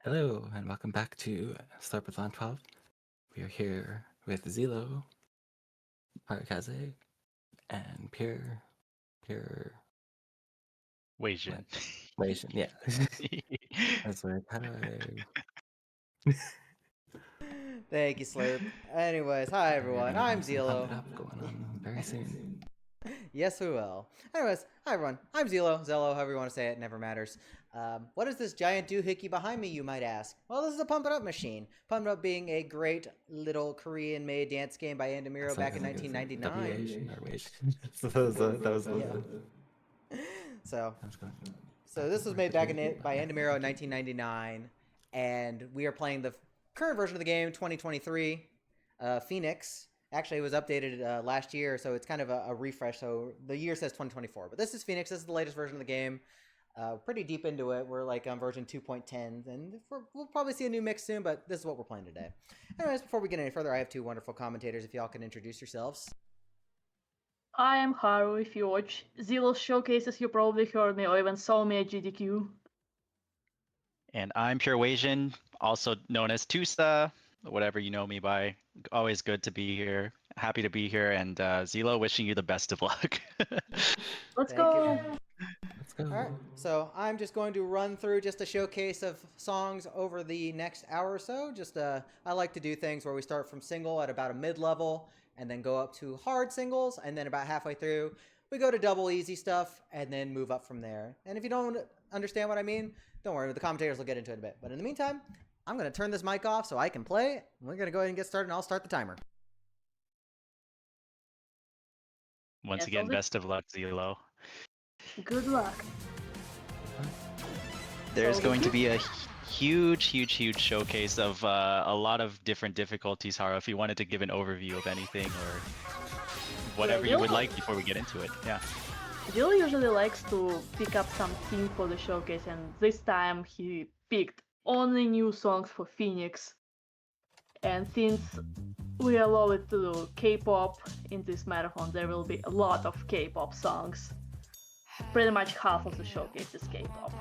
Hello, and welcome back to Slurpathon 12. We are here with Zelllooo, Parakaze, and Pure Wasian. Wasian. Yeah. That's right. How do I... Thank you, Slurp. Anyways, hi everyone. We're gonna I'm have some Pump Zelllooo. It Up going on very soon. Yes, we will. Anyways, hi everyone. I'm Zelllooo. Zelllooo, however you want to say it, never matters. What is this giant doohickey behind me, you might ask? Well, this is a Pump It Up machine. Pump It Up being a great little Korean-made dance game by Andamiro back in 1999. W-Asian or Wasian. So that was So, I was going so this was made by Andamiro in 1999, and we are playing the current version of the game, 2023, Phoenix. Actually, it was updated last year, so it's kind of a refresh. So the year says 2024, but this is Phoenix. This is the latest version of the game. Pretty deep into it. We're like on version 2.10, and we'll probably see a new mix soon, but this is what we're playing today. Anyways, before we get any further, I have two wonderful commentators. If y'all can introduce yourselves. I am Haru. If you watch Zelloo showcases, you probably heard me or even saw me at GDQ. And I'm Pure Wasian, also known as Tusa, whatever you know me by. Always good to be here. Happy to be here, and Zelloo, wishing you the best of luck. Let's Thank go! you. Let's go. All right, so I'm just going to run through just a showcase of songs over the next hour or so. I like to do things where we start from single at about a mid-level and then go up to hard singles, and then about halfway through we go to double easy stuff and then move up from there. And if you don't understand what I mean, don't worry, the commentators will get into it in a bit. But in the meantime, I'm going to turn this mic off so I can play. We're going to go ahead and get started, and I'll start the timer. Once Yes, again, I'll best of luck, Zelloo. Good luck. There's So going to be a huge showcase of a lot of different difficulties, Haru, if you wanted to give an overview of anything or whatever you would like before we get into it. Yeah. Zelloo usually likes to pick up some theme for the showcase, and this time he picked only new songs for Phoenix. And since we allow it to do K-pop in this marathon, there will be a lot of K-pop songs. Pretty much half of the showcase is K-pop.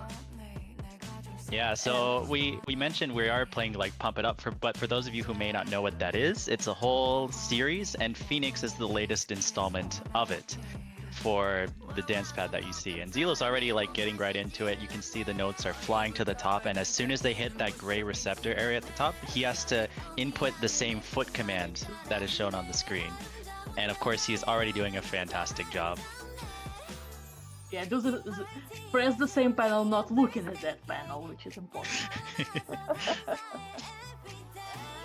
Yeah, so we mentioned we are playing like Pump It Up, but for those of you who may not know what that is, it's a whole series, and Phoenix is the latest installment of it for the dance pad that you see. And Zelloo's already like getting right into it. You can see the notes are flying to the top, and as soon as they hit that gray receptor area at the top, he has to input the same foot command that is shown on the screen. And of course, he's already doing a fantastic job. Yeah, press the same panel, not looking at that panel, which is important.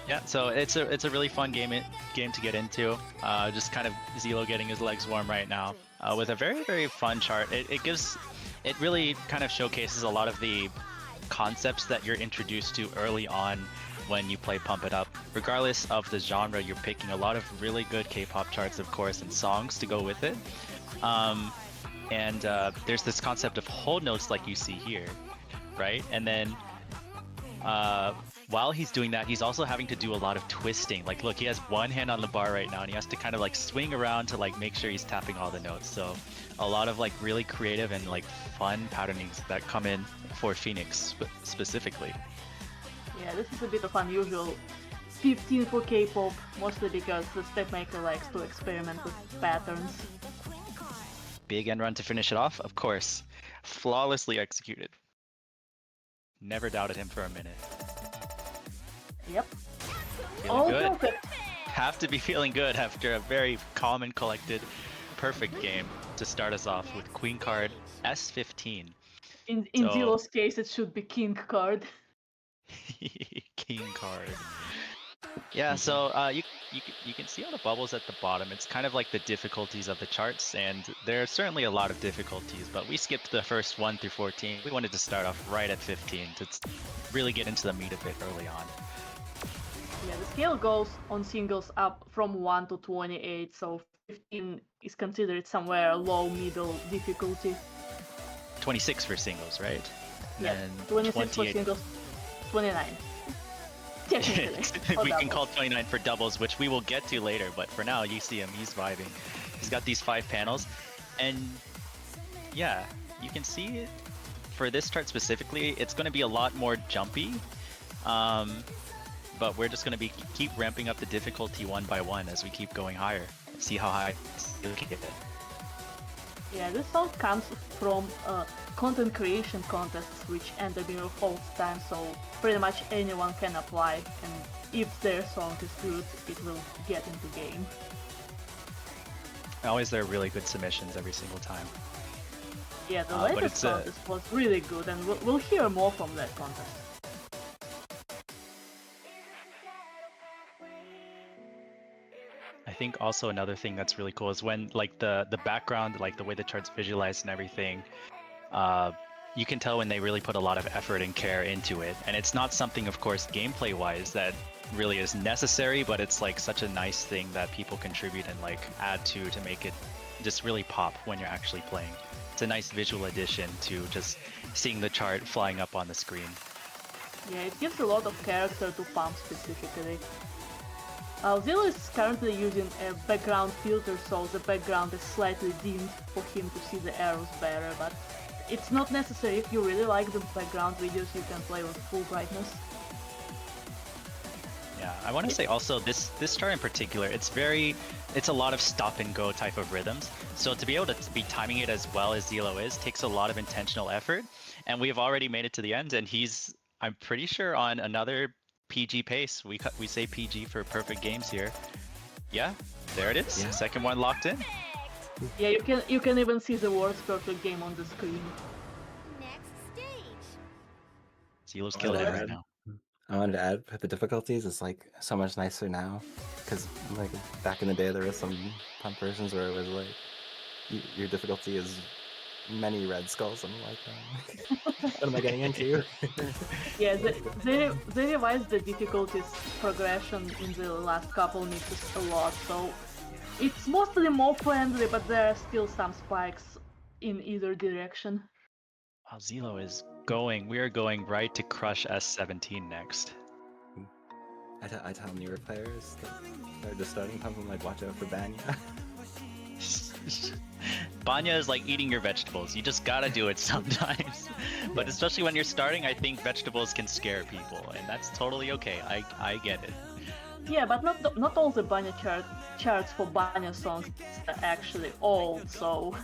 Yeah, so it's a really fun game to get into. Just kind of Zelloo getting his legs warm right now with a very fun chart. It really kind of showcases a lot of the concepts that you're introduced to early on when you play Pump It Up. Regardless of the genre, you're picking a lot of really good K-pop charts, of course, and songs to go with it. And there's this concept of hold notes like you see here, right? And then while he's doing that, he's also having to do a lot of twisting. Like, look, he has one hand on the bar right now, and he has to kind of like swing around to like make sure he's tapping all the notes. So a lot of like really creative and like fun patternings that come in for Phoenix specifically. Yeah, this is a bit of unusual 15 for K-pop, mostly because the step maker likes to experiment with patterns. Big end run to finish it off, of course. Flawlessly executed. Never doubted him for a minute. Yep. Feeling good. Perfect. Have to be feeling good after a very calm and collected, perfect game to start us off with Queen card S15. In Zelloo's case, it should be King card. King card. Yeah, so you can see all the bubbles at the bottom. It's kind of like the difficulties of the charts, and there are certainly a lot of difficulties, but we skipped the first 1 through 14. We wanted to start off right at 15 to really get into the meat of it early on. Yeah, the scale goes on singles up from 1 to 28, so 15 is considered somewhere low middle difficulty. 26 for singles, right? Yeah, and 26 for singles, 29. We can call 29 for doubles, which we will get to later, but for now you see him, he's vibing. He's got these 5 panels, and yeah, you can see it for this chart specifically, it's going to be a lot more jumpy But we're just gonna keep ramping up the difficulty one by one as we keep going higher. See how high we can get it. Yeah, this song comes from content creation contests which Endemir holds time, so pretty much anyone can apply, and if their song is good, it will get into game. Always there are really good submissions every single time. Yeah, the but latest it's, contest was really good, and we'll hear more from that contest. I think also another thing that's really cool is when like the background, like the way the chart's visualized and everything, you can tell when they really put a lot of effort and care into it. And it's not something, of course, gameplay wise that really is necessary, but it's like such a nice thing that people contribute and like add to make it just really pop when you're actually playing. It's a nice visual addition to just seeing the chart flying up on the screen. Yeah, it gives a lot of character to Pump specifically. Zelllooo is currently using a background filter, so the background is slightly dimmed for him to see the arrows better, but it's not necessary. If you really like the background videos, you can play with full brightness. Yeah, I want to say also this chart in particular, it's a lot of stop and go type of rhythms. So to be able to be timing it as well as Zelllooo is takes a lot of intentional effort, and we've already made it to the end, and he's, I'm pretty sure, on another PG pace. We say PG for perfect games here. Yeah, there it is. Yeah. Second one locked in. Yeah, you can even see the words perfect game on the screen. Next stage. Zelloo's killing it right add- now. I wanted to add the difficulties is like so much nicer now, because like back in the day there were some pump versions where it was like your difficulty is many red skulls. I'm like, what am I getting into? Yeah, they revised the difficulties progression in the last couple mixes a lot, so it's mostly more friendly, but there are still some spikes in either direction. Wow, Zelllooo is going. We are going right to crush S17 next. I tell newer players that they're just starting pump, I'm like, watch out for Banya. Banya is like eating your vegetables. You just gotta do it sometimes. But especially when you're starting, I think vegetables can scare people, and that's totally okay. I get it. Yeah, but not all the Banya charts for Banya songs are actually old, so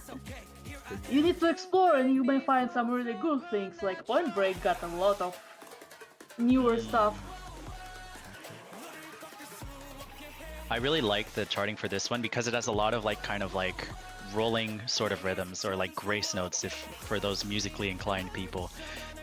you need to explore and you may find some really good things, like Point Break got a lot of newer stuff. I really like the charting for this one because it has a lot of like kind of like rolling sort of rhythms or like grace notes for those musically inclined people.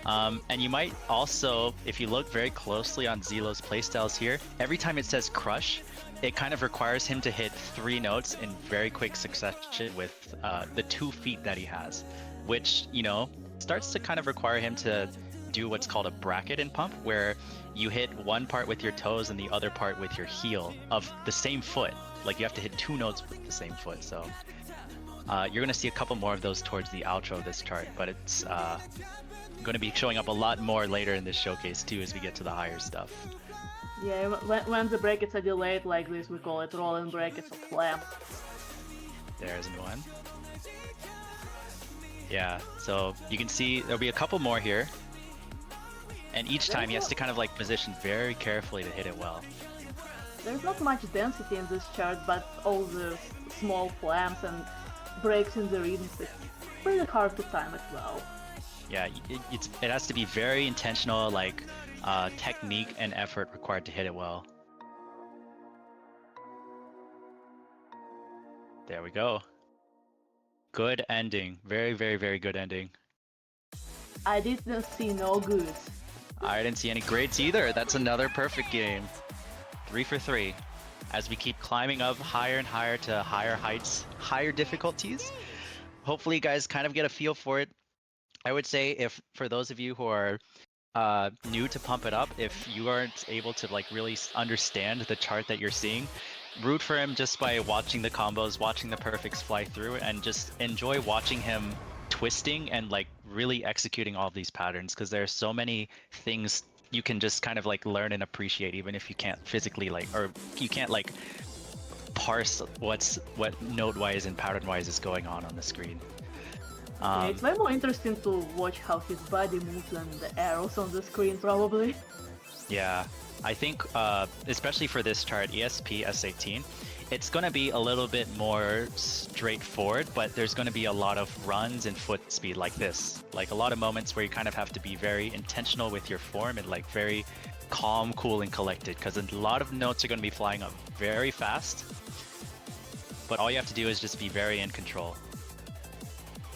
And you might also, if you look very closely on Zelloo's playstyles here, every time it says crush, it kind of requires him to hit 3 notes in very quick succession with the 2 feet that he has, which, you know, starts to kind of require him to do what's called a bracket in pump, where you hit one part with your toes and the other part with your heel of the same foot. Like you have to hit 2 notes with the same foot. So you're going to see a couple more of those towards the outro of this chart, but it's going to be showing up a lot more later in this showcase too as we get to the higher stuff. Yeah, when the brackets are delayed like this, we call it rolling brackets or flam. There's one. Yeah, so you can see there'll be a couple more here. And each time he has to kind of like position very carefully to hit it well. There's not much density in this chart, but all the small flams and breaks in the rhythms, it's pretty hard to time it well. Yeah, it has to be very intentional, like technique and effort required to hit it well. There we go. Good ending. Very, very, very good ending. I didn't see no goods. I didn't see any greats either. That's another perfect game. 3 for 3. As we keep climbing up higher and higher to higher heights, higher difficulties. Hopefully you guys kind of get a feel for it. I would say if for those of you who are new to Pump It Up, if you aren't able to like really understand the chart that you're seeing, root for him just by watching the combos, watching the perfects fly through, and just enjoy watching him twisting and like really executing all of these patterns, because there are so many things you can just kind of like learn and appreciate even if you can't physically like, or you can't like parse what note wise and pattern wise is going on the screen. Yeah, it's way more interesting to watch how his body moves than the arrows on the screen, probably. Yeah, I think especially for this chart, ESP S18, it's going to be a little bit more straightforward, but there's going to be a lot of runs and foot speed like this. Like a lot of moments where you kind of have to be very intentional with your form and like very calm, cool, and collected, because a lot of notes are going to be flying up very fast. But all you have to do is just be very in control.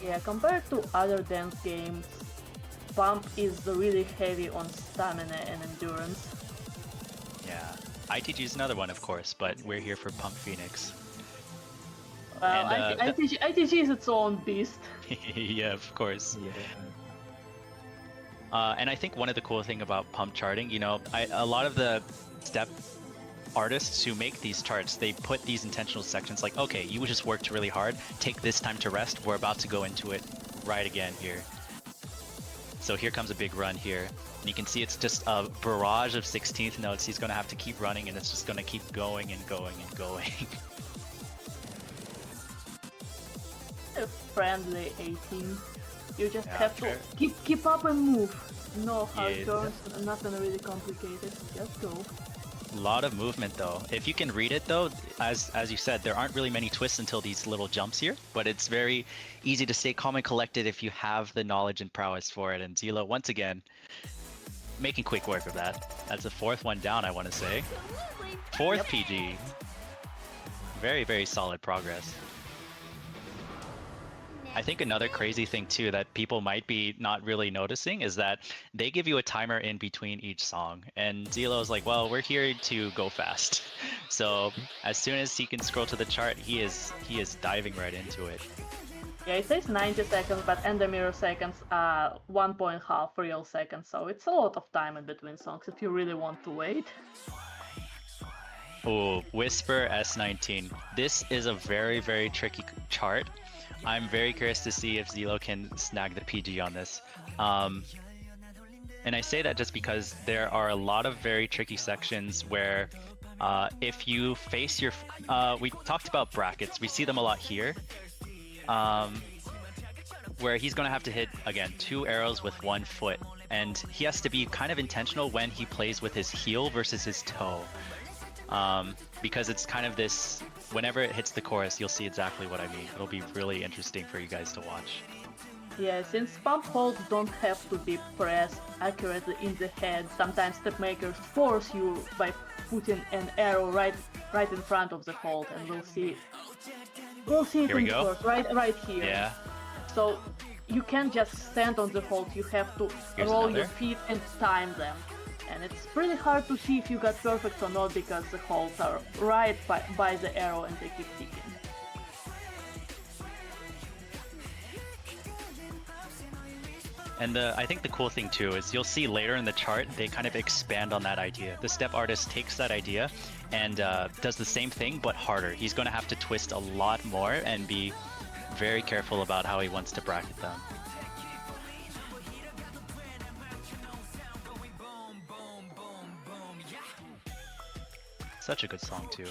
Yeah, compared to other dance games, Pump is really heavy on stamina and endurance. Yeah. ITG is another one, of course, but we're here for Pump Phoenix. Well, And, ITG is its own beast. yeah, of course. Yeah. And I think one of the cool thing about pump charting, you know, a lot of the step artists who make these charts, they put these intentional sections like, okay, you just worked really hard, take this time to rest, we're about to go into it right again here. So here comes a big run here. And you can see it's just a barrage of 16th notes. He's going to have to keep running, and it's just going to keep going and going and going. A friendly 18. You just Yeah, have fair. to keep up and move. No hard Yeah, turns, nothing really complicated. Just go. A lot of movement though. If you can read it though, as you said, there aren't really many twists until these little jumps here, but it's very easy to stay calm and collected if you have the knowledge and prowess for it. And Zelllooo, once again, making quick work of that. That's the fourth one down, I want to say. Fourth PG. Very, very solid progress. I think another crazy thing too that people might be not really noticing is that they give you a timer in between each song, and Zelloo's like, well, we're here to go fast. So as soon as he can scroll to the chart, he is diving right into it. Yeah, it says 90 seconds, but end the mirror seconds are 1.5 real seconds, so it's a lot of time in between songs if you really want to wait. Oh, Whisper S19. This is a very, very tricky chart. I'm very curious to see if Zelllooo can snag the PG on this. And I say that just because there are a lot of very tricky sections where if you face your... we talked about brackets. We see them a lot here. Where he's going to have to hit, again, 2 arrows with 1 foot. And he has to be kind of intentional when he plays with his heel versus his toe. Because it's kind of this, whenever it hits the chorus, you'll see exactly what I mean. It'll be really interesting for you guys to watch. Yeah, since pump holds don't have to be pressed accurately in the head, sometimes step makers force you by putting an arrow right in front of the hold, and we'll see it Here we in the go. course, right here. Yeah. So you can't just stand on the hold, you have to Here's roll another. your feet and time them. And it's pretty hard to see if you got perfect or not because the holds are right by the arrow and they keep ticking. And I think the cool thing too is you'll see later in the chart, they kind of expand on that idea. The step artist takes that idea and does the same thing, but harder. He's going to have to twist a lot more and be very careful about how he wants to bracket them. Such a good song too.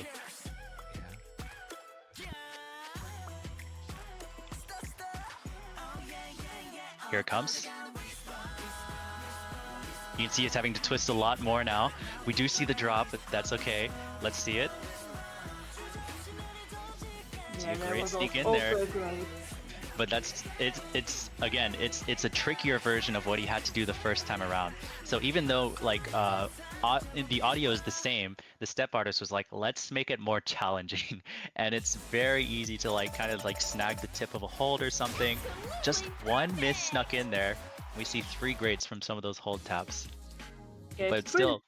Here it comes. You can see it's having to twist a lot more now. We do see the drop, but that's okay. Let's see it. Yeah, a that great was sneak in also there. great. But it's again, it's a trickier version of what he had to do the first time around. So even though like the audio is the same, the step artist was like, let's make it more challenging. And it's very easy to like kind of like snag the tip of a hold or something. Just one miss snuck in there. We see 3 grades from some of those hold taps. Yeah, But still,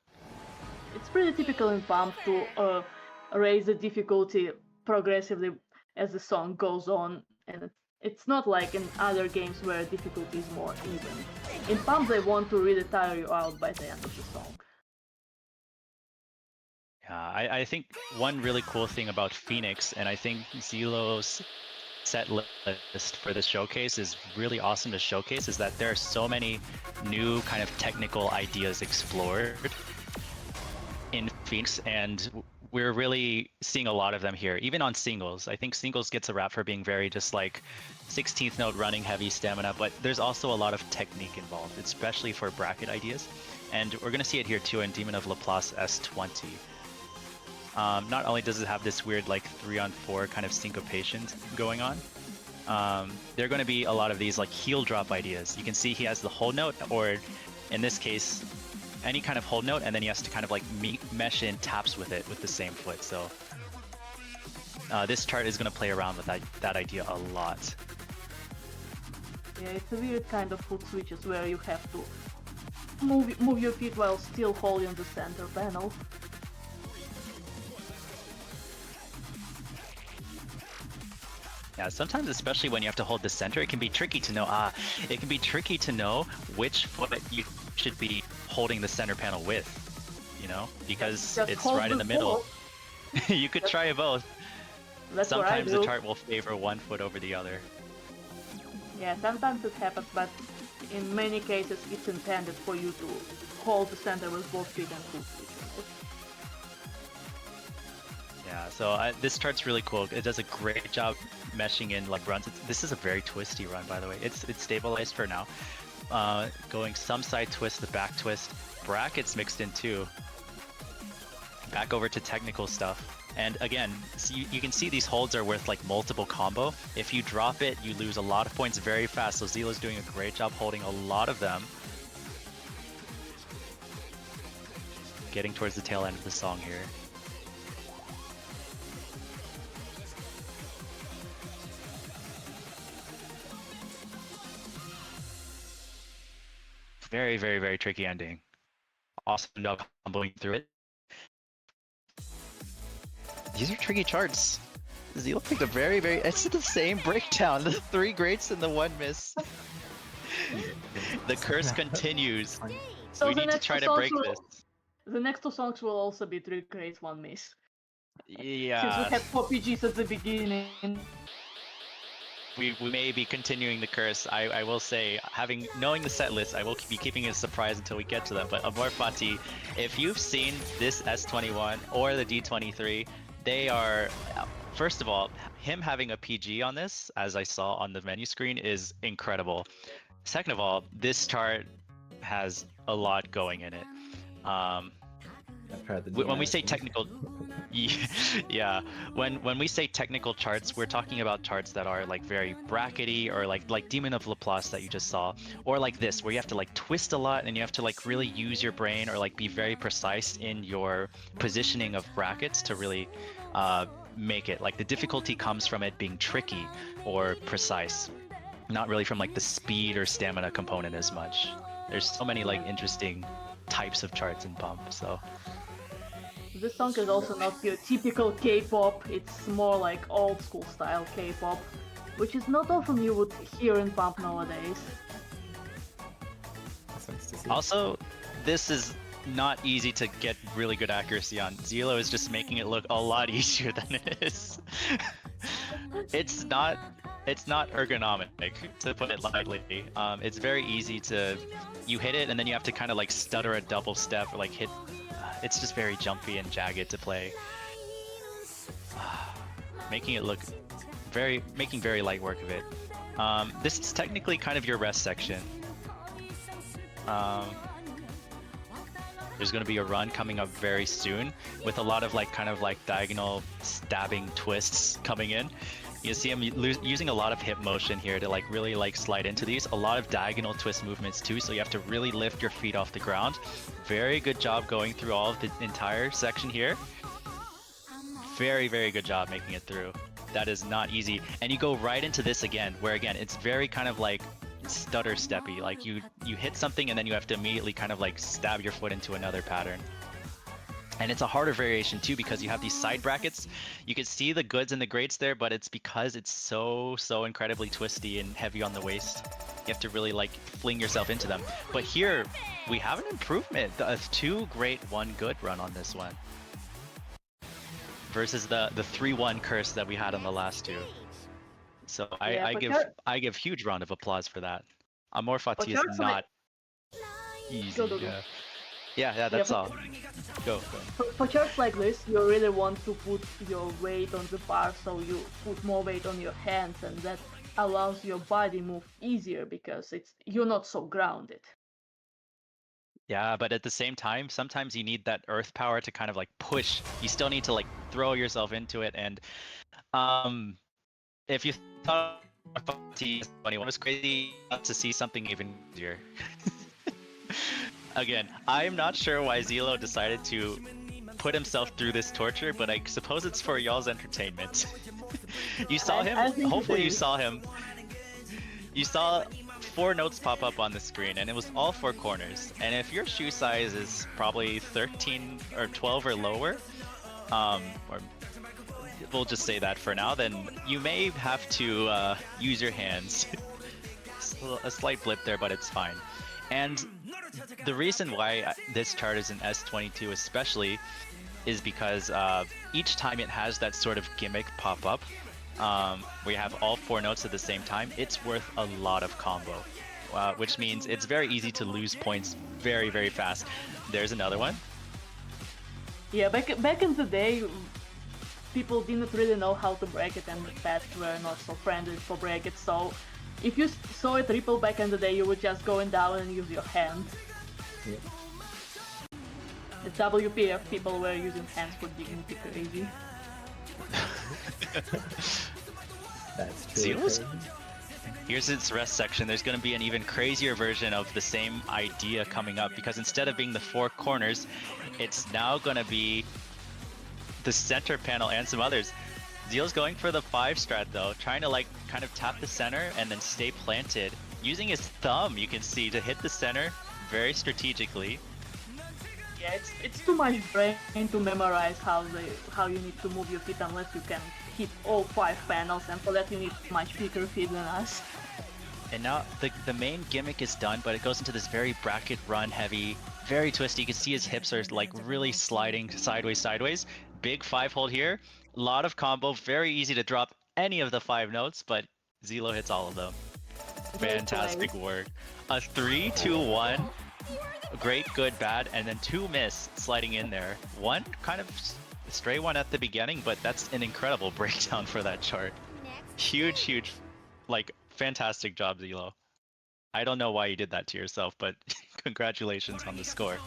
it's pretty typical in Pump to raise the difficulty progressively as the song goes on, and it's not like in other games where difficulty is more even. In Pump they want to really tire you out by the end of the song. yeah, I think one really cool thing about Phoenix, and I think Zelloo's set list for the showcase is really awesome to showcase, is that there are so many new kind of technical ideas explored in Phoenix, and we're really seeing a lot of them here, even on singles. I think singles gets a rap for being very just like 16th note running heavy stamina, but there's also a lot of technique involved, especially for bracket ideas. And we're going to see it here too in Demon of Laplace S20. Not only does it have this weird like 3-on-4 kind of syncopation going on, there are going to be a lot of these like heel drop ideas. You can see he has the hold note, or in this case, any kind of hold note, and then he has to kind of like mesh in taps with it with the same foot. So this chart is going to play around with that idea a lot. Yeah, it's a weird kind of foot switches where you have to move your feet while still holding the center panel. Yeah, sometimes, especially when you have to hold the center, it can be tricky to know. It can be tricky to know which foot you should be holding the center panel with. You know, because Just it's hold right in the middle. both. You could try both. That's Sometimes what I do. the chart will favor one foot over the other. Yeah, sometimes it happens, but in many cases it's intended for you to hold the center with both feet and foot switches. Yeah, so this chart's really cool. It does a great job meshing in like runs. This is a very twisty run, by the way. It's stabilized for now. Going some side twist, the back twist, brackets mixed in too. Back over to technical stuff. And again, so you can see these holds are worth like multiple combo. If you drop it, you lose a lot of points very fast. So Zelloo's doing a great job holding a lot of them. Getting towards the tail end of the song here. Very, very, very tricky ending. Awesome job comboing through it. These are tricky charts. Zelloo picked a very, it's the same breakdown. The 3 greats and the 1 miss. The curse continues. So We need to try to break this. The next 2 songs will also be 3 greats, 1 miss. Since we Yeah, had 4 PGs at the beginning. we may be continuing the curse. I will say, knowing the set list, I will be keeping it a surprise until we get to them. But Amor Fati, if you've seen this S21 or the D23, they are, first of all, him having a PG on this, as I saw on the menu screen, is incredible. Second of all, this chart has a lot going in it. I've tried the When we say DNS. technical, yeah, when we say technical charts, we're talking about charts that are like very brackety, or like Demon of Laplace that you just saw, or like this, where you have to like twist a lot and you have to like really use your brain, or like be very precise in your positioning of brackets to really make it. Like the difficulty comes from it being tricky or precise, not really from like the speed or stamina component as much. There's so many like interesting types of charts in Bump, so. This song is also not your typical K-pop, it's more like old school style K-pop, which is not often you would hear in Bump nowadays. That's nice to see. Also, this is not easy to get really good accuracy on. Zelloo is just making it look a lot easier than it is. It's not ergonomic, to put it lightly. It's very easy to, you hit it and then you have to kind of like stutter a double step or like hit. It's just very jumpy and jagged to play. Making it look making very light work of it. This is technically kind of your rest section. There's going to be a run coming up very soon with a lot of like kind of like diagonal stabbing twists coming in. You see him using a lot of hip motion here to like really like slide into these. A lot of diagonal twist movements too, so you have to really lift your feet off the ground. Very good job going through all of the entire section here. Very, very good job making it through. That is not easy. And you go right into this again, where again, it's very kind of like stutter steppy. Like you hit something and then you have to immediately kind of like stab your foot into another pattern. And it's a harder variation too, because you have these side brackets. You can see the goods and the greats there, but it's because it's so incredibly twisty and heavy on the waist. You have to really like fling yourself into them. But here we have an improvement. A 2 great, 1 good run on this one. Versus the 3-1 curse that we had on the last 2. So Yeah, I give huge round of applause for that. Amor Fati is charts not easy. Go. Yeah, that's all. Go. For charts like this, you really want to put your weight on the bar, so you put more weight on your hands, and that allows your body move easier because you're not so grounded. Yeah, but at the same time, sometimes you need that earth power to kind of like push. You still need to like throw yourself into it. And if you thought T21 was crazy, to see something even easier. Again, I'm not sure why Zelllooo decided to put himself through this torture, but I suppose it's for y'all's entertainment. You saw him. I think it Hopefully, you is. saw him. You saw 4 notes pop up on the screen, and it was all 4 corners. And if your shoe size is probably 13 or 12 or lower, or we'll just say that for now, then you may have to use your hands. A slight blip there, but it's fine. And the reason why this chart is in S22 especially is because each time it has that sort of gimmick pop up, where you have all 4 notes at the same time, it's worth a lot of combo, which means it's very easy to lose points very, very fast. There's another one. Yeah, back in the day, people didn't really know how to break it, and the pads were not so friendly for break it. So if you saw a triple back in the day, you would just go in down and use your hand. Yeah. The WPF people were using hands for dignity crazy. That's true. Zelloo's? Here's its rest section. There's going to be an even crazier version of the same idea coming up, because instead of being the 4 corners, it's now going to be the center panel and some others. Zelloo's going for the 5 strat though, trying to like kind of tap the center and then stay planted. Using his thumb, you can see, to hit the center very strategically. Yeah, it's too much brain to memorize how you need to move your feet unless you can hit all 5 panels, and for that you need much bigger feet than us. And now the main gimmick is done, but it goes into this very bracket run heavy, very twisty. You can see his hips are like really sliding sideways. Big 5 hold here. A lot of combo, very easy to drop any of the 5 notes, but Zelllooo hits all of them. Fantastic work. A 3, 2, 1. Great, good, bad, and then 2 miss sliding in there. 1 kind of stray one at the beginning, but that's an incredible breakdown for that chart. Huge, like, fantastic job, Zelllooo. I don't know why you did that to yourself, but congratulations on the score.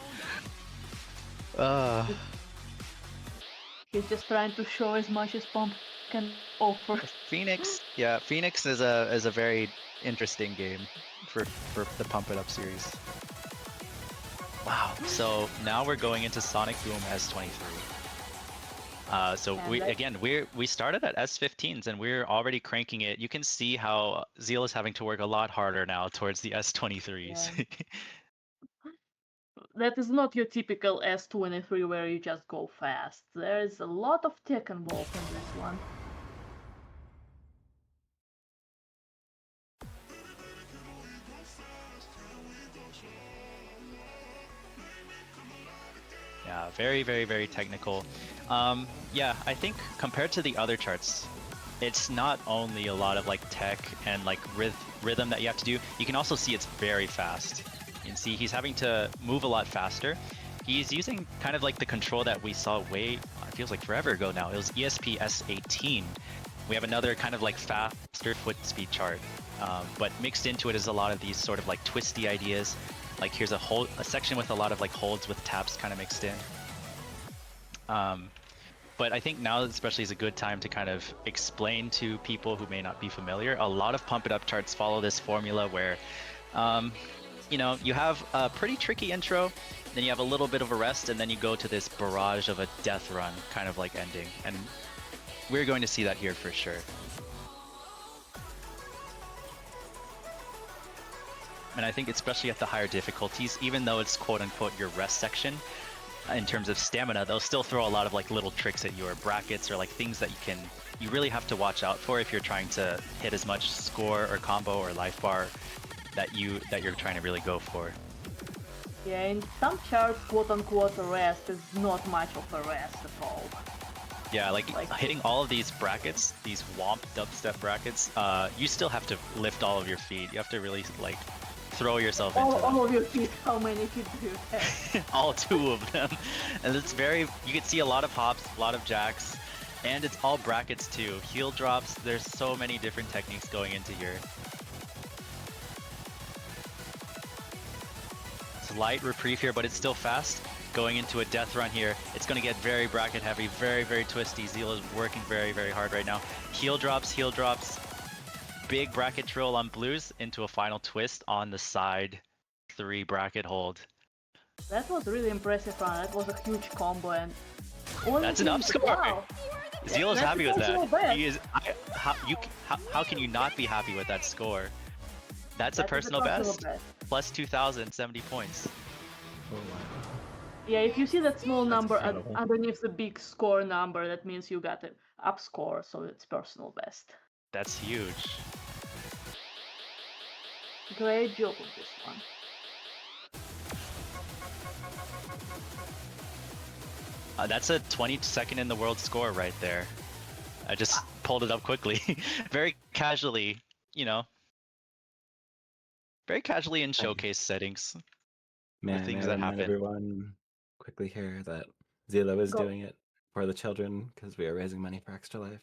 He's just trying to show as much as Pump can offer. Phoenix, yeah, Phoenix is a very interesting game for the Pump It Up series. Wow. So now we're going into Sonic Boom S23. So we started at S15s and we're already cranking it. You can see how Zelllooo is having to work a lot harder now towards the S23s. Yeah. That is not your typical S23 where you just go fast. There is a lot of tech involved in this one. Yeah, very technical. Yeah, I think compared to the other charts, it's not only a lot of like tech and like rhythm that you have to do. You can also see it's very fast. You can see he's having to move a lot faster. He's using kind of like the control that we saw it feels like forever ago now. It was ESP S18. We have another kind of like faster foot speed chart, but mixed into it is a lot of these sort of like twisty ideas. Like here's a section with a lot of like holds with taps kind of mixed in. But I think now especially is a good time to kind of explain to people who may not be familiar. A lot of Pump It Up charts follow this formula where, you know, you have a pretty tricky intro, then you have a little bit of a rest, and then you go to this barrage of a death run kind of like ending. And we're going to see that here for sure. And I think especially at the higher difficulties, even though it's quote-unquote your rest section, in terms of stamina, they'll still throw a lot of like little tricks at you, or brackets, or like things that you really have to watch out for if you're trying to hit as much score or combo or life bar that you're trying to really go for. Yeah, in some charts, quote-unquote rest is not much of a rest at all. Yeah, like hitting all of these brackets, these womp dubstep brackets, you still have to lift all of your feet. You have to really like throw yourself into them. All of your feet, how many feet do you have? All 2 of them. And it's you can see a lot of hops, a lot of jacks, and it's all brackets too. Heel drops, there's so many different techniques going into here. So slight reprieve here, but it's still fast. Going into a death run here. It's going to get very bracket heavy, very, very twisty. Zelloo is working very, very hard right now. Heel drops. Big bracket troll on blues into a final twist on the side 3 bracket hold. That was really impressive run. That was a huge combo and only That's an him- up score. Wow. Zelloo's That's happy with personal that. best. He is. How can you not be happy with that score? That's a That is personal best. Plus 2,070 points. Oh, wow. Yeah, if you see that small number incredible. underneath the big score number, that means you got an up score, so it's personal best. That's huge. Great job with this one. That's a 22nd in the world score right there. I just pulled it up quickly. Very casually, you know. Very casually in showcase settings. May things I that remind happen. everyone quickly here that Zelloo is Go. doing it for the children because we are raising money for Extra Life,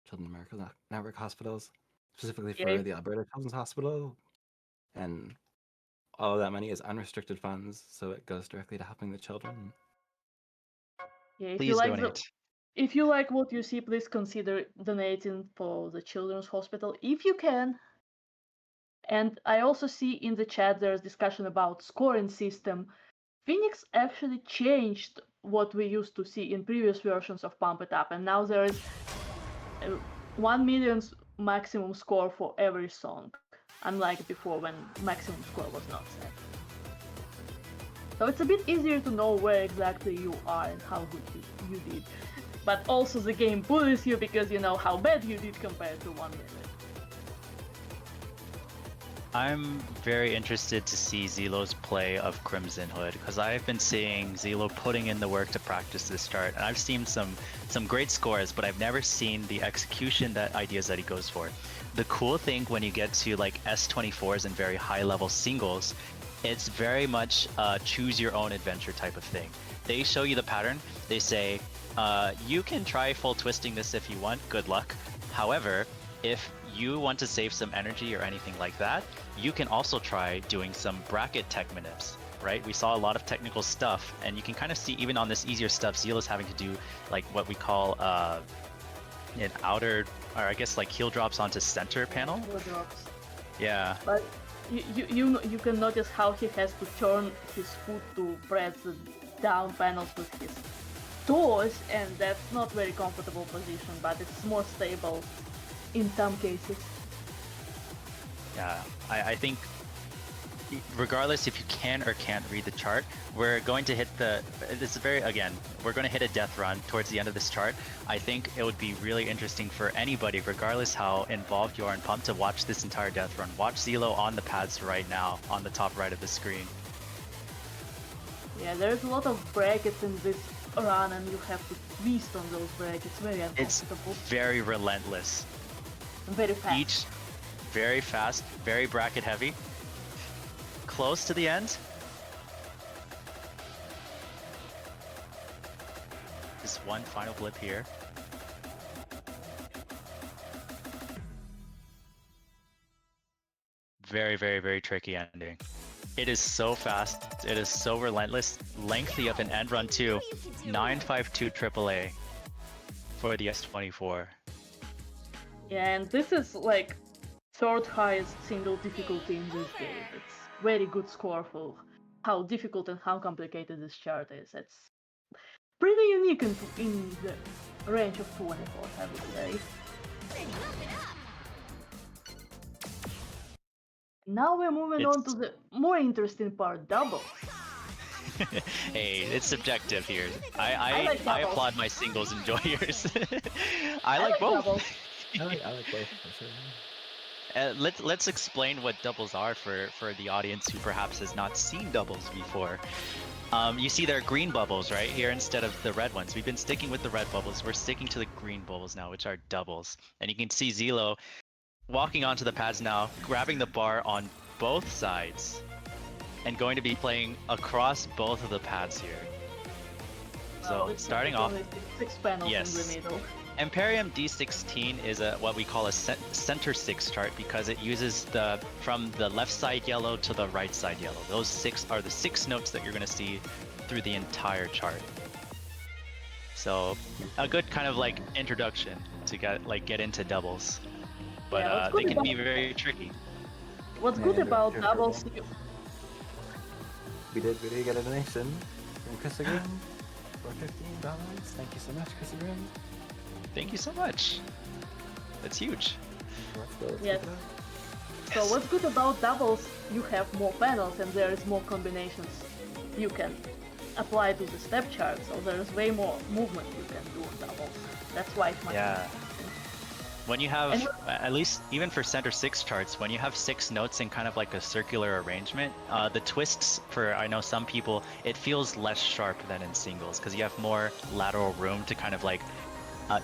Children America Network hospitals, specifically for Yeah. the Alberta Children's Hospital, and all of that money is unrestricted funds, so it goes directly to helping the children. Yeah, if Please you like donate. if you like what you see, please consider donating for the children's hospital if you can. And I also see in the chat there's discussion about scoring system. Phoenix actually changed what we used to see in previous versions of Pump It Up, and now there is 1 million maximum score for every song, unlike before when maximum score was not set. So it's a bit easier to know where exactly you are and how good you did. But also the game bullies you because you know how bad you did compared to 1 million. I'm very interested to see Zelloo's play of Crimson Hood because I've been seeing Zelloo putting in the work to practice this chart, and I've seen some great scores, but I've never seen the execution ideas that he goes for. The cool thing when you get to like S24s and very high level singles, it's very much choose your own adventure type of thing. They show you the pattern. They say you can try full twisting this if you want. Good luck. However, if you want to save some energy or anything like that, you can also try doing some bracket tech manips, right? We saw a lot of technical stuff, and you can kind of see even on this easier stuff, Zelloo's having to do like what we call an outer, or I guess like heel drops onto center panel. Heel drops. Yeah. But you can notice how he has to turn his foot to press the down panels with his toes, and that's not very comfortable position, but it's more stable in some cases. Yeah, I think regardless if you can or can't read the chart, we're going to hit we're going to hit a death run towards the end of this chart. I think it would be really interesting for anybody, regardless how involved you are in Pump, to watch this entire death run. Watch Zelloo on the pads right now on the top right of the screen. Yeah, there's a lot of brackets in this run, and you have to twist on those brackets. Very It's uncomfortable. very relentless. Very fast. Each very fast, very bracket heavy. Close to the end. Just one final blip here. Very, very, very tricky ending. It is so fast. It is so relentless. Lengthy of an end run too. 952 AAA for the S24. Yeah, and this is like third highest single difficulty in this game. It's very good score for how difficult and how complicated this chart is. It's pretty unique in the range of 24, I would say. Now we're moving on to the more interesting part, doubles. Hey, it's subjective here. I like I doubles. applaud my singles enjoyers. I like like both. doubles. I like both for sure. Let's explain what doubles are for the audience who perhaps has not seen doubles before. You see there are green bubbles right here instead of the red ones. We've been sticking with the red bubbles. We're sticking to the green bubbles now, which are doubles. And you can see Zelloo walking onto the pads now, grabbing the bar on both sides, and going to be playing across both of the pads here. So It's starting off, only 6 panels yes. in the middle. Imperium D16 is what we call a center 6 chart because it uses from the left side yellow to the right side yellow. Those 6 are the 6 notes that you're going to see through the entire chart. So a good kind of like introduction to get into doubles, but Yeah, they can be very tricky. What's Yeah, good you're- about you're doubles? correct. We did get a donation from Chris Agrin for $15. Thank you so much, Chris Agrin. Thank you so much. That's huge. Let's Yes. keep it up. So what's good about doubles? You have more panels and there is more combinations you can apply to the step chart. So there is way more movement you can do on doubles. That's why it's much Yeah. When you have, And- at least even for center 6 charts, when you have 6 notes in kind of like a circular arrangement, the twists for, I know some people, it feels less sharp than in singles because you have more lateral room to kind of like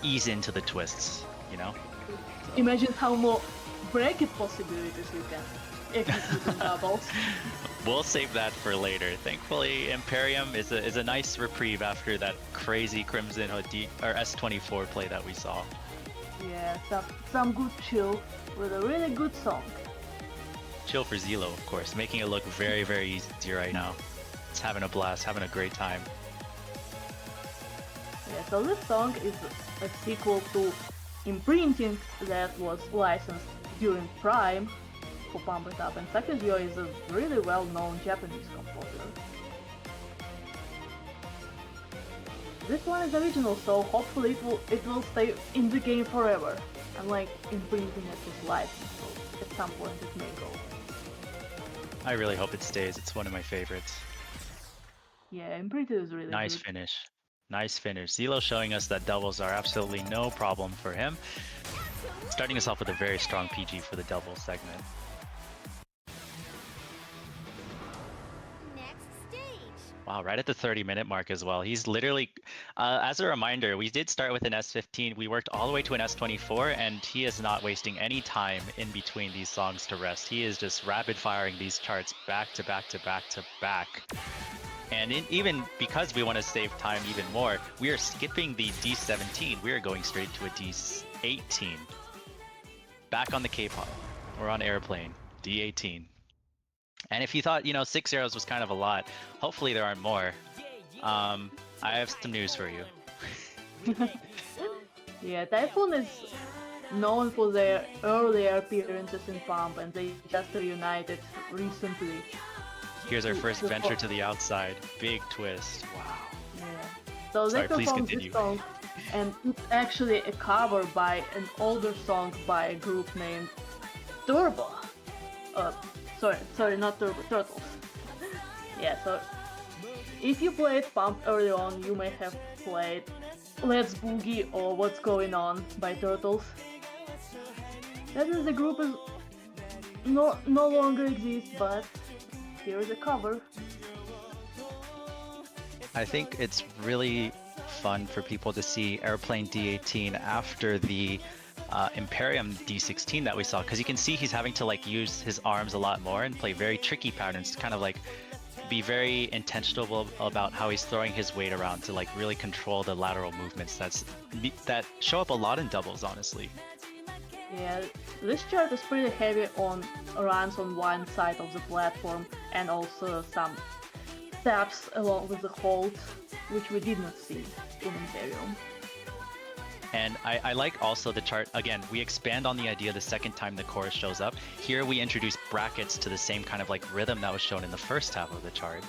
ease into the twists, you know? Imagine how more bracket possibilities you can execute in doubles. We'll save that for later. Thankfully, Imperium is a nice reprieve after that crazy Crimson or S24 play that we saw. Yeah, some good chill with a really good song. Chill for Zelllooo, of course, making it look very, very easy right now. It's having a blast, having a great time. Yeah, so this song is a sequel to Imprinting that was licensed during Prime for Pump It Up, and Sakazio is a really well-known Japanese composer. This one is original, so hopefully it will stay in the game forever, unlike Imprinting that was licensed, so at some point it may go. I really hope it stays. It's one of my favorites. Yeah, Imprinted is really Nice good. finish. Nice finish. Zelllooo showing us that doubles are absolutely no problem for him. Starting us off with a very strong PG for the doubles segment. Next stage. Wow, right at the 30-minute mark as well. He's literally, as a reminder, we did start with an S15. We worked all the way to an S24, and he is not wasting any time in between these songs to rest. He is just rapid firing these charts back to back to back to back. And even because we want to save time even more, we are skipping the D17. We are going straight to a D18. Back on the K-pop. We're on Airplane. D18. And if you thought, 6 arrows was kind of a lot, hopefully there aren't more. I have some news for you. Yeah, Typhoon is known for their earlier appearances in Pump, and they just reunited recently. Here's our first venture to the outside. Big twist. Wow. Yeah. So Sorry, they please performed continue. this song, and it's actually a cover by an older song by a group named Turbo. Sorry, not Turbo, Turtles. Yeah, so if you played Pump early on, you may have played Let's Boogie or What's Going On by Turtles. That is, the group is no longer exists, but here is a cover. I think it's really fun for people to see Airplane D18 after the Imperium D16 that we saw, because you can see he's having to use his arms a lot more and play very tricky patterns to kind of be very intentional about how he's throwing his weight around to really control the lateral movements that show up a lot in doubles, honestly. Yeah, this chart is pretty heavy on runs on one side of the platform and also some taps along with the hold, which we did not see in Imperium. And I like also the chart, again, we expand on the idea the second time the chorus shows up. Here we introduce brackets to the same kind of rhythm that was shown in the first half of the chart.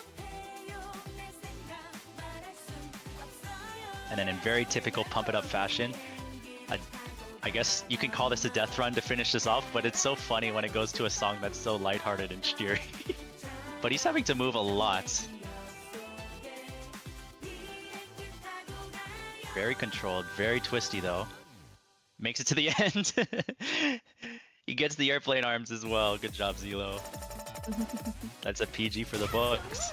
And then in very typical Pump It Up fashion, I guess you can call this a death run to finish this off, but it's so funny when it goes to a song that's so lighthearted and cheery. But he's having to move a lot. Very controlled, very twisty though. Makes it to the end. He gets the airplane arms as well. Good job, Zelllooo. That's a PG for the books.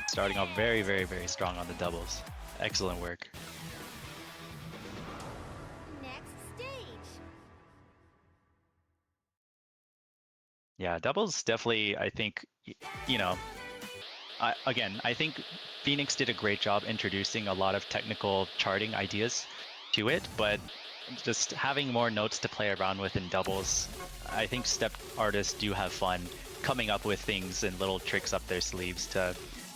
Starting off very, very, very strong on the doubles. Excellent work. Next stage. Yeah, doubles definitely, I think, I think Phoenix did a great job introducing a lot of technical charting ideas to it, but just having more notes to play around with in doubles. I think step artists do have fun coming up with things and little tricks up their sleeves to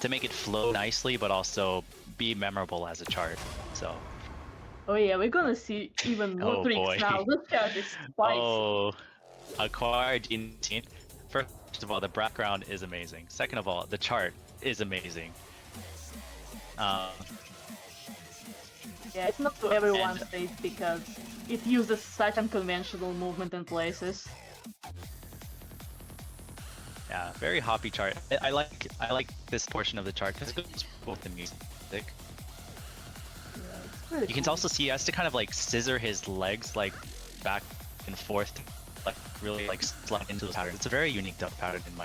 make it flow nicely, but also be memorable as a chart. So, Oh yeah, we're gonna see even more oh tricks boy. now. This chart is spicy. Oh, acquire Gene. First of all, the background is amazing. Second of all, the chart is amazing. Yeah, it's not to everyone's And- taste because it uses such unconventional movement and places. Yeah, very hoppy chart. I like this portion of the chart because it goes with the music. Yeah, it's really You can cool. also see he has to kind of like scissor his legs like back and forth, like really like slide into the pattern. It's a very unique dub pattern in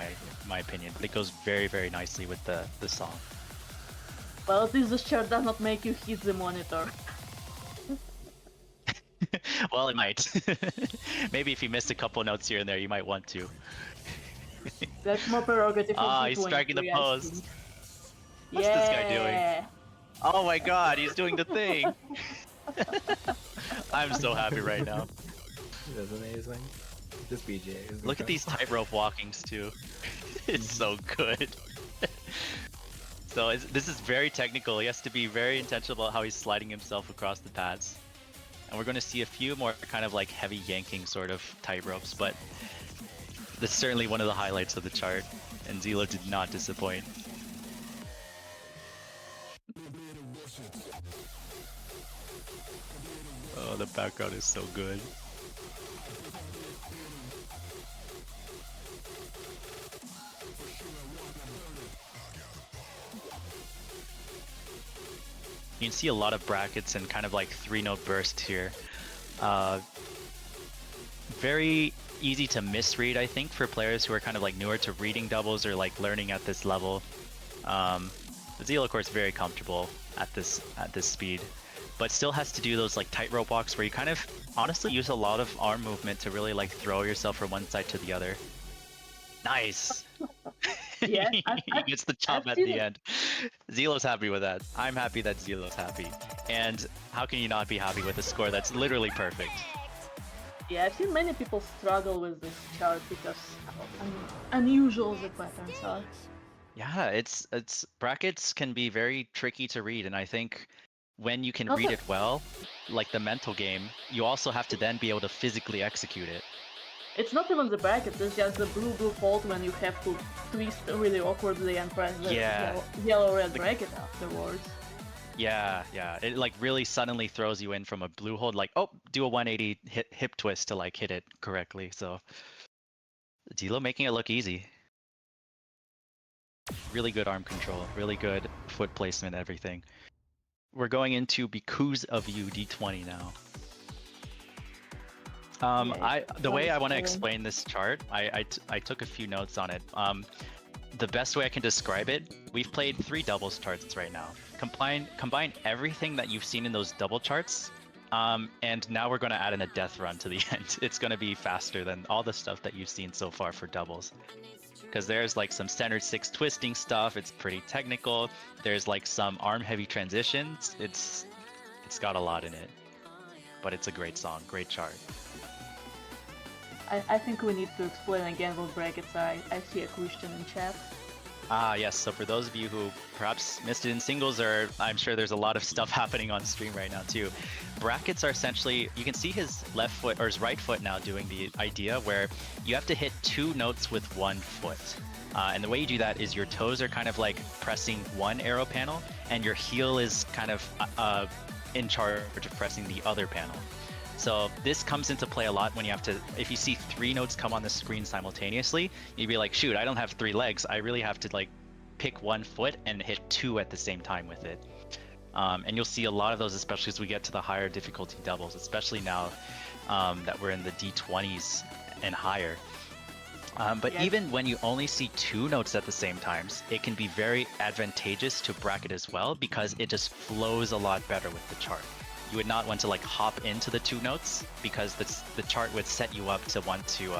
my opinion, but it goes very nicely with the song. Well, at least this chart does not make you hit the monitor. Well, it might. Maybe if you missed a couple notes here and there, you might want to. That's more prerogative of Ah, the he's striking the 23, I post. think. What's this guy doing? Yeah. Oh my god, he's doing the thing! I'm so happy right now. That's amazing. This BGA is Look at these tightrope walkings too. It's so good. So this is very technical. He has to be very intentional about how he's sliding himself across the pads. And we're going to see a few more kind of like heavy yanking sort of tightropes, but that's certainly one of the highlights of the chart. And Zelllooo did not disappoint. Oh, the background is so good. You can see a lot of brackets and kind of like 3-note bursts here. Very easy to misread, I think, for players who are kind of like newer to reading doubles or like learning at this level. Zelllooo, of course, very comfortable at this speed, but still has to do those like tightrope walks where you kind of honestly use a lot of arm movement to really like throw yourself from one side to the other. Nice. Yeah, He gets the chop I've at seen the it. end. Zelloo's happy with that. I'm happy that Zelloo's happy. And how can you not be happy with a score that's literally perfect? Yeah, I've seen many people struggle with this chart because how unusual the patterns are. Yeah, it's brackets can be very tricky to read, and I think when you can Also- read it well, like the mental game, you also have to then be able to physically execute it. It's not even the bracket, it's just the blue fault when you have to twist really awkwardly and press the Yeah. yellow-red The- bracket afterwards. Yeah, it like really suddenly throws you in from a blue hold, like, oh, do a 180 hip twist to like hit it correctly. So Zelllooo making it look easy. Really good arm control, really good foot placement, everything. We're going into Because of You D20 now. Yeah, The way I want to cool. explain this chart, I took a few notes on it. The best way I can describe it, we've played 3 doubles charts right now. Combine everything that you've seen in those double charts, and now we're going to add in a death run to the end. It's going to be faster than all the stuff that you've seen so far for doubles. Because there's like some standard 6 twisting stuff, it's pretty technical. There's like some arm heavy transitions. It's got a lot in it. But it's a great song, great chart. I think we need to explain again what brackets are. I see a question in chat. Ah, yes. So for those of you who perhaps missed it in singles, or I'm sure there's a lot of stuff happening on stream right now too. Brackets are essentially, you can see his left foot or his right foot now doing the idea where you have to hit 2 notes with 1 foot. And the way you do that is your toes are kind of like pressing one arrow panel, and your heel is kind of in charge of pressing the other panel. So this comes into play a lot when you have to, if you see 3 notes come on the screen simultaneously, you'd be like, shoot, I don't have 3 legs. I really have to like pick 1 foot and hit 2 at the same time with it. And you'll see a lot of those, especially as we get to the higher difficulty doubles, especially now that we're in the D20s and higher. But Yes. even when you only see 2 notes at the same times, it can be very advantageous to bracket as well because it just flows a lot better with the chart. You would not want to like hop into the 2 notes because the chart would set you up to want to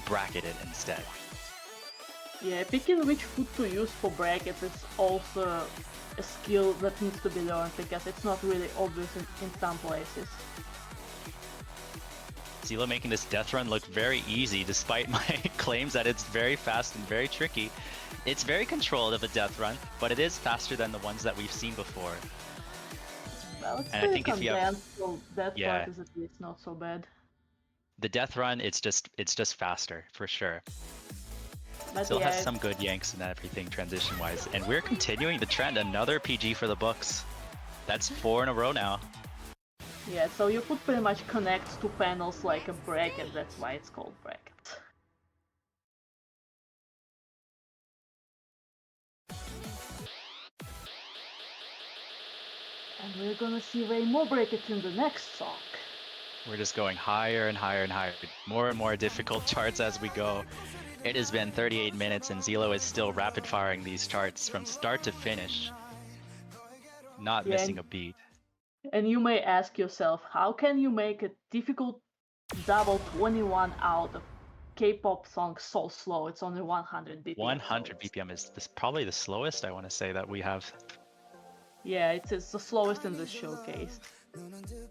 bracket it instead. Yeah, picking which foot to use for brackets is also a skill that needs to be learned because it's not really obvious in some places. Zelllooo making this death run look very easy, despite my claims that it's very fast and very tricky. It's very controlled of a death run, but it is faster than the ones that we've seen before. Well, it's And I pretty think if you have- condensed, so that Yeah. part is at least not so bad. The death run, it's just faster for sure. But Still yeah, has some good yanks and everything transition wise, and we're continuing the trend. Another PG for the books. That's 4 in a row now. yeah, so you could pretty much connect two panels like a bracket, that's why it's called bracket. And we're gonna see way more brackets in the next song. We're just going higher and higher and higher. More and more difficult charts as we go. It has been 38 minutes and Zelllooo is still rapid firing these charts from start to finish. Not Yeah, missing a beat. And you may ask yourself, how can you make a difficult double 21 out of K-pop song so slow? It's only 100 BPM. 100 BPM is probably the slowest I want to say that we have Yeah, it's the slowest in this showcase.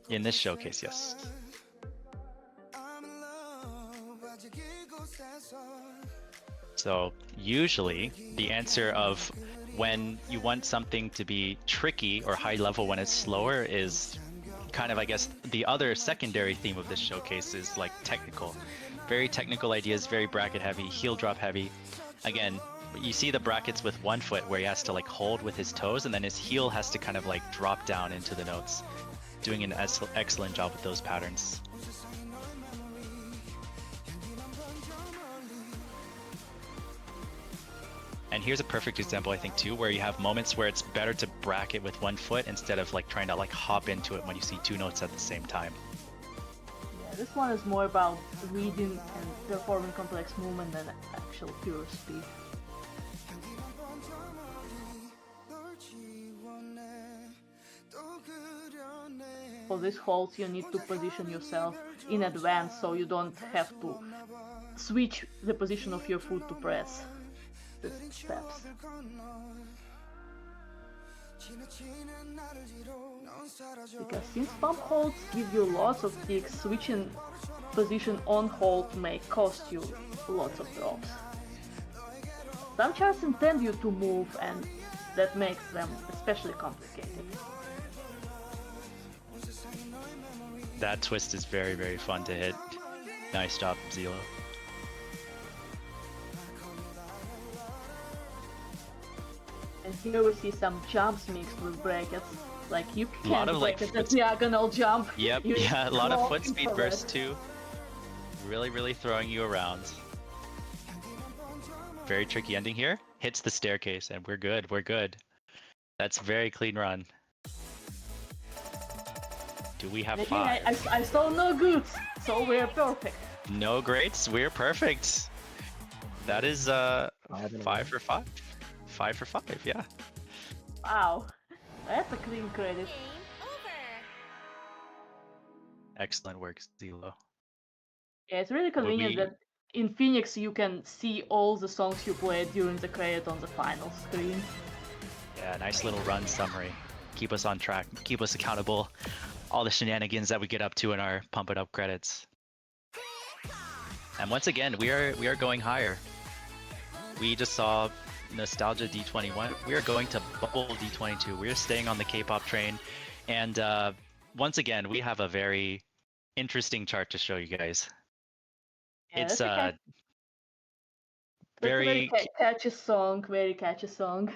in this showcase, yes. So usually the answer of when you want something to be tricky or high level when it's slower is kind of, I guess, the other secondary theme of this showcase is like technical. Very technical ideas, very bracket heavy, heel drop heavy. Again, you see the brackets with 1 foot where he has to like hold with his toes and then his heel has to kind of like drop down into the notes. Doing an excellent job with those patterns. And here's a perfect example, I think, too, where you have moments where it's better to bracket with 1 foot instead of like trying to like hop into it when you see 2 notes at the same time. Yeah, this one is more about reading and performing complex movement than actual pure speed. For this holds, you need to position yourself in advance so you don't have to switch the position of your foot to press the steps. Because since pump holds give you lots of ticks, switching position on hold may cost you lots of drops. Some charts intend you to move, and that makes them especially complicated. That twist is very, very fun to hit. Nice job, Zelllooo. And here we see some jumps mixed with brackets. Like you Lot can't of, like, bracket a foot- diagonal jump. Yep, You yeah, a lot of foot crawl speed for burst it. too. Really, really throwing you around. Very tricky ending here. Hits the staircase and we're good, we're good. That's very clean run. Do we have And again, 5? I saw no goods, so we're perfect. No greats, we're perfect. That is 5 in a row. for 5. 5 for 5, yeah. Wow, that's a clean credit. Game over. Excellent work, Zelllooo. Yeah, it's really convenient we- that in Phoenix you can see all the songs you played during the credit on the final screen. Yeah, nice little run summary. Keep us on track, keep us accountable. All the shenanigans that we get up to in our Pump It Up credits. And once again, we are going higher. We just saw Nostalgia D21. We are going to Bubble D22. We're staying on the K-pop train. And once again, we have a very interesting chart to show you guys. Yeah, It's that's a very catchy song, very catchy song.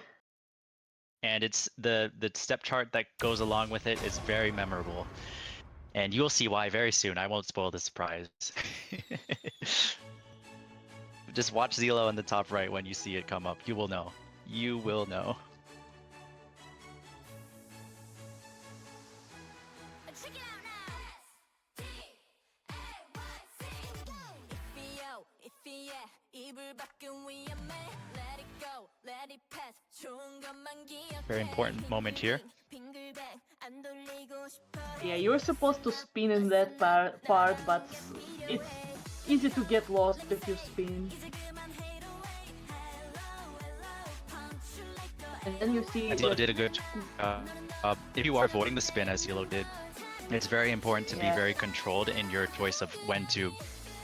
and it's the step chart that goes along with it is very memorable. And you'll see why very soon. I won't spoil the surprise. Just watch Zelllooo in the top right when you see it come up. You will know. You will know. Check it out now. Very important moment here. Yeah, you're supposed to spin in that part, but it's easy to get lost if you spin. And then you see Zelllooo did a good job. If you are avoiding the spin as Zelllooo did, It's very important to be Yeah. very controlled in your choice of when to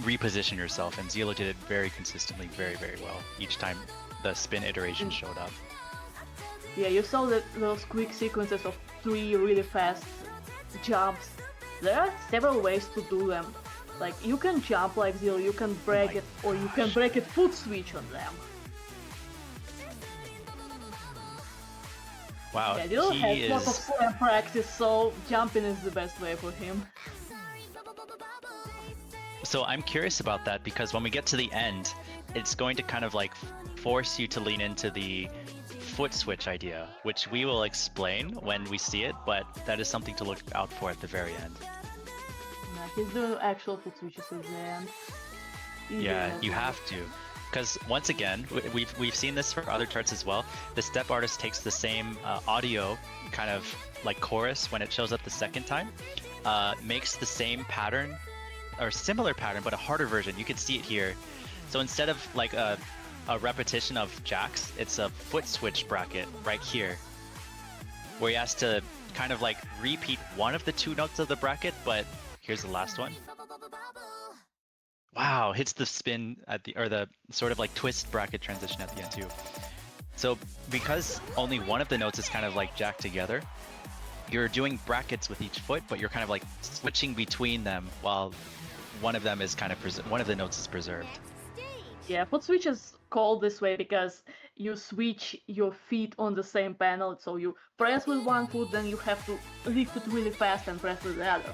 reposition yourself, and Zelllooo did it very consistently, very, very well each time the spin iteration Mm. showed up. Yeah, you saw that those quick sequences of 3 really fast jumps. There are several ways to do them. Like, you can jump like Zelloo, you can break my it, or you can gosh. break it foot switch on them. Wow, Yeah, Zelloo he has lots of is. slam practice, so jumping is the best way for him. So I'm curious about that because when we get to the end, it's going to kind of like force you to lean into the foot switch idea, which we will explain when we see it, but that is something to look out for at the very end. Yeah, he's doing actual foot switches at the end. He's Yeah, doing it you well. have to. Because once again, we've seen this for other charts as well. The step artist takes the same audio kind of like chorus when it shows up the second time, makes the same pattern or similar pattern, but a harder version. You can see it here. So instead of like a repetition of jacks, it's a foot switch bracket right here, where he has to kind of like repeat one of the 2 notes of the bracket, but here's the last one. Wow, hits the spin at the, or the sort of like twist bracket transition at the end too. So because only one of the notes is kind of like jacked together, you're doing brackets with each foot, but you're kind of like switching between them while one of them is kind of one of the notes is preserved. Yeah, foot switch is called this way because you switch your feet on the same panel, so you press with one foot, then you have to lift it really fast and press with the other.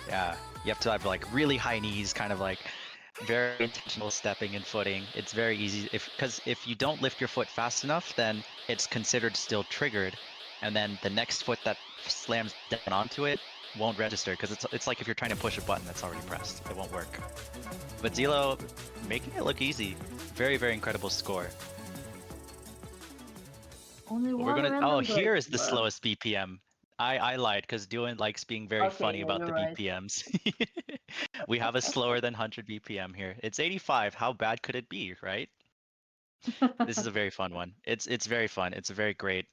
Yeah, you have to have like really high knees, kind of like very intentional stepping and footing. It's very easy because if you don't lift your foot fast enough, then it's considered still triggered, and then the next foot that slams down onto it won't register because it's like if you're trying to push a button that's already pressed, it won't work. But Zelloo making it look easy, very very incredible score. Only We're one gonna. random Oh, break. here is the Well, slowest BPM. I lied because Duan likes being very okay, funny yeah, about you're the right. BPMs. We have a slower than 100 BPM here. It's 85. How bad could it be, right? This is a very fun one. It's very fun. It's a very great.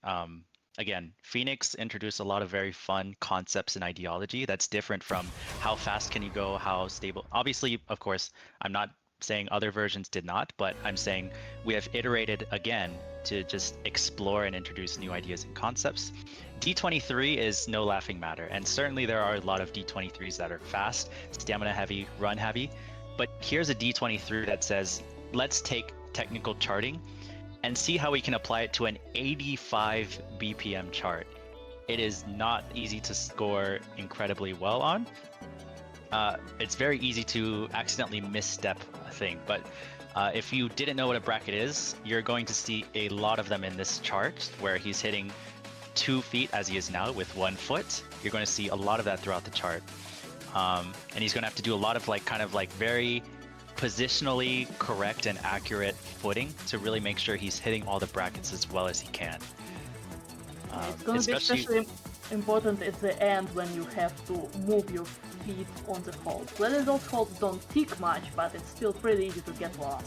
Again, Phoenix introduced a lot of very fun concepts and ideology that's different from how fast can you go, how stable. Obviously, of course, I'm not saying other versions did not, but I'm saying we have iterated again to just explore and introduce new ideas and concepts. D23 is no laughing matter, and certainly there are a lot of D23s that are fast, stamina heavy, run heavy. But here's a D23 that says, let's take technical charting and see how we can apply it to an 85 BPM chart. It is not easy to score incredibly well on. It's very easy to accidentally misstep a thing, but if you didn't know what a bracket is, you're going to see a lot of them in this chart where he's hitting 2 feet as he is now with 1 foot. You're going to see a lot of that throughout the chart. And he's going to have to do a lot of like kind of like very positionally correct and accurate footing to really make sure he's hitting all the brackets as well as he can. It's gonna be especially important at the end when you have to move your feet on the hold. Whether those holds don't tick much, but it's still pretty easy to get lost.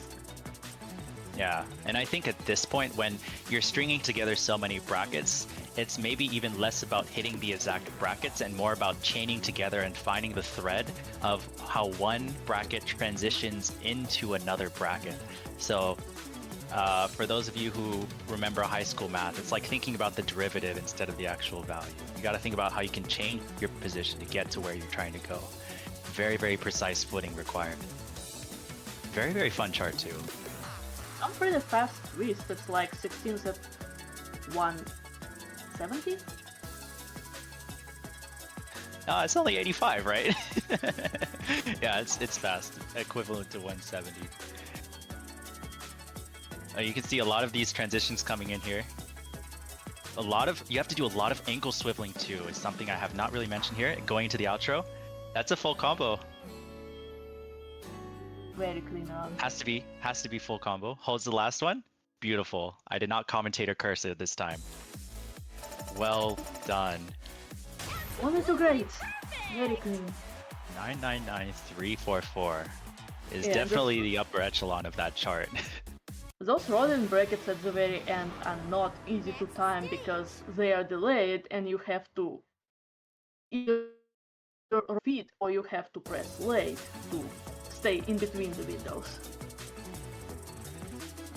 Yeah, and I think at this point when you're stringing together so many brackets, it's maybe even less about hitting the exact brackets and more about chaining together and finding the thread of how one bracket transitions into another bracket. So for those of you who remember high school math, it's like thinking about the derivative instead of the actual value. You got to think about how you can change your position to get to where you're trying to go. Very, very precise footing required. Very, very fun chart too. I'm pretty fast twist, it's like 16s at 170? It's only 85, right? Yeah, it's fast, equivalent to 170. You can see a lot of these transitions coming in here. You have to do a lot of ankle swiveling too. It's something I have not really mentioned here. Going into the outro, that's a full combo. Very clean on. Has to be full combo. Holds the last one. Beautiful. I did not commentator curse it this time. Well done. Only two great. Very clean. 999344 is Yeah, definitely the upper echelon of that chart. Those rolling brackets at the very end are not easy to time because they are delayed and you have to either feet or you have to press late to stay in between the windows.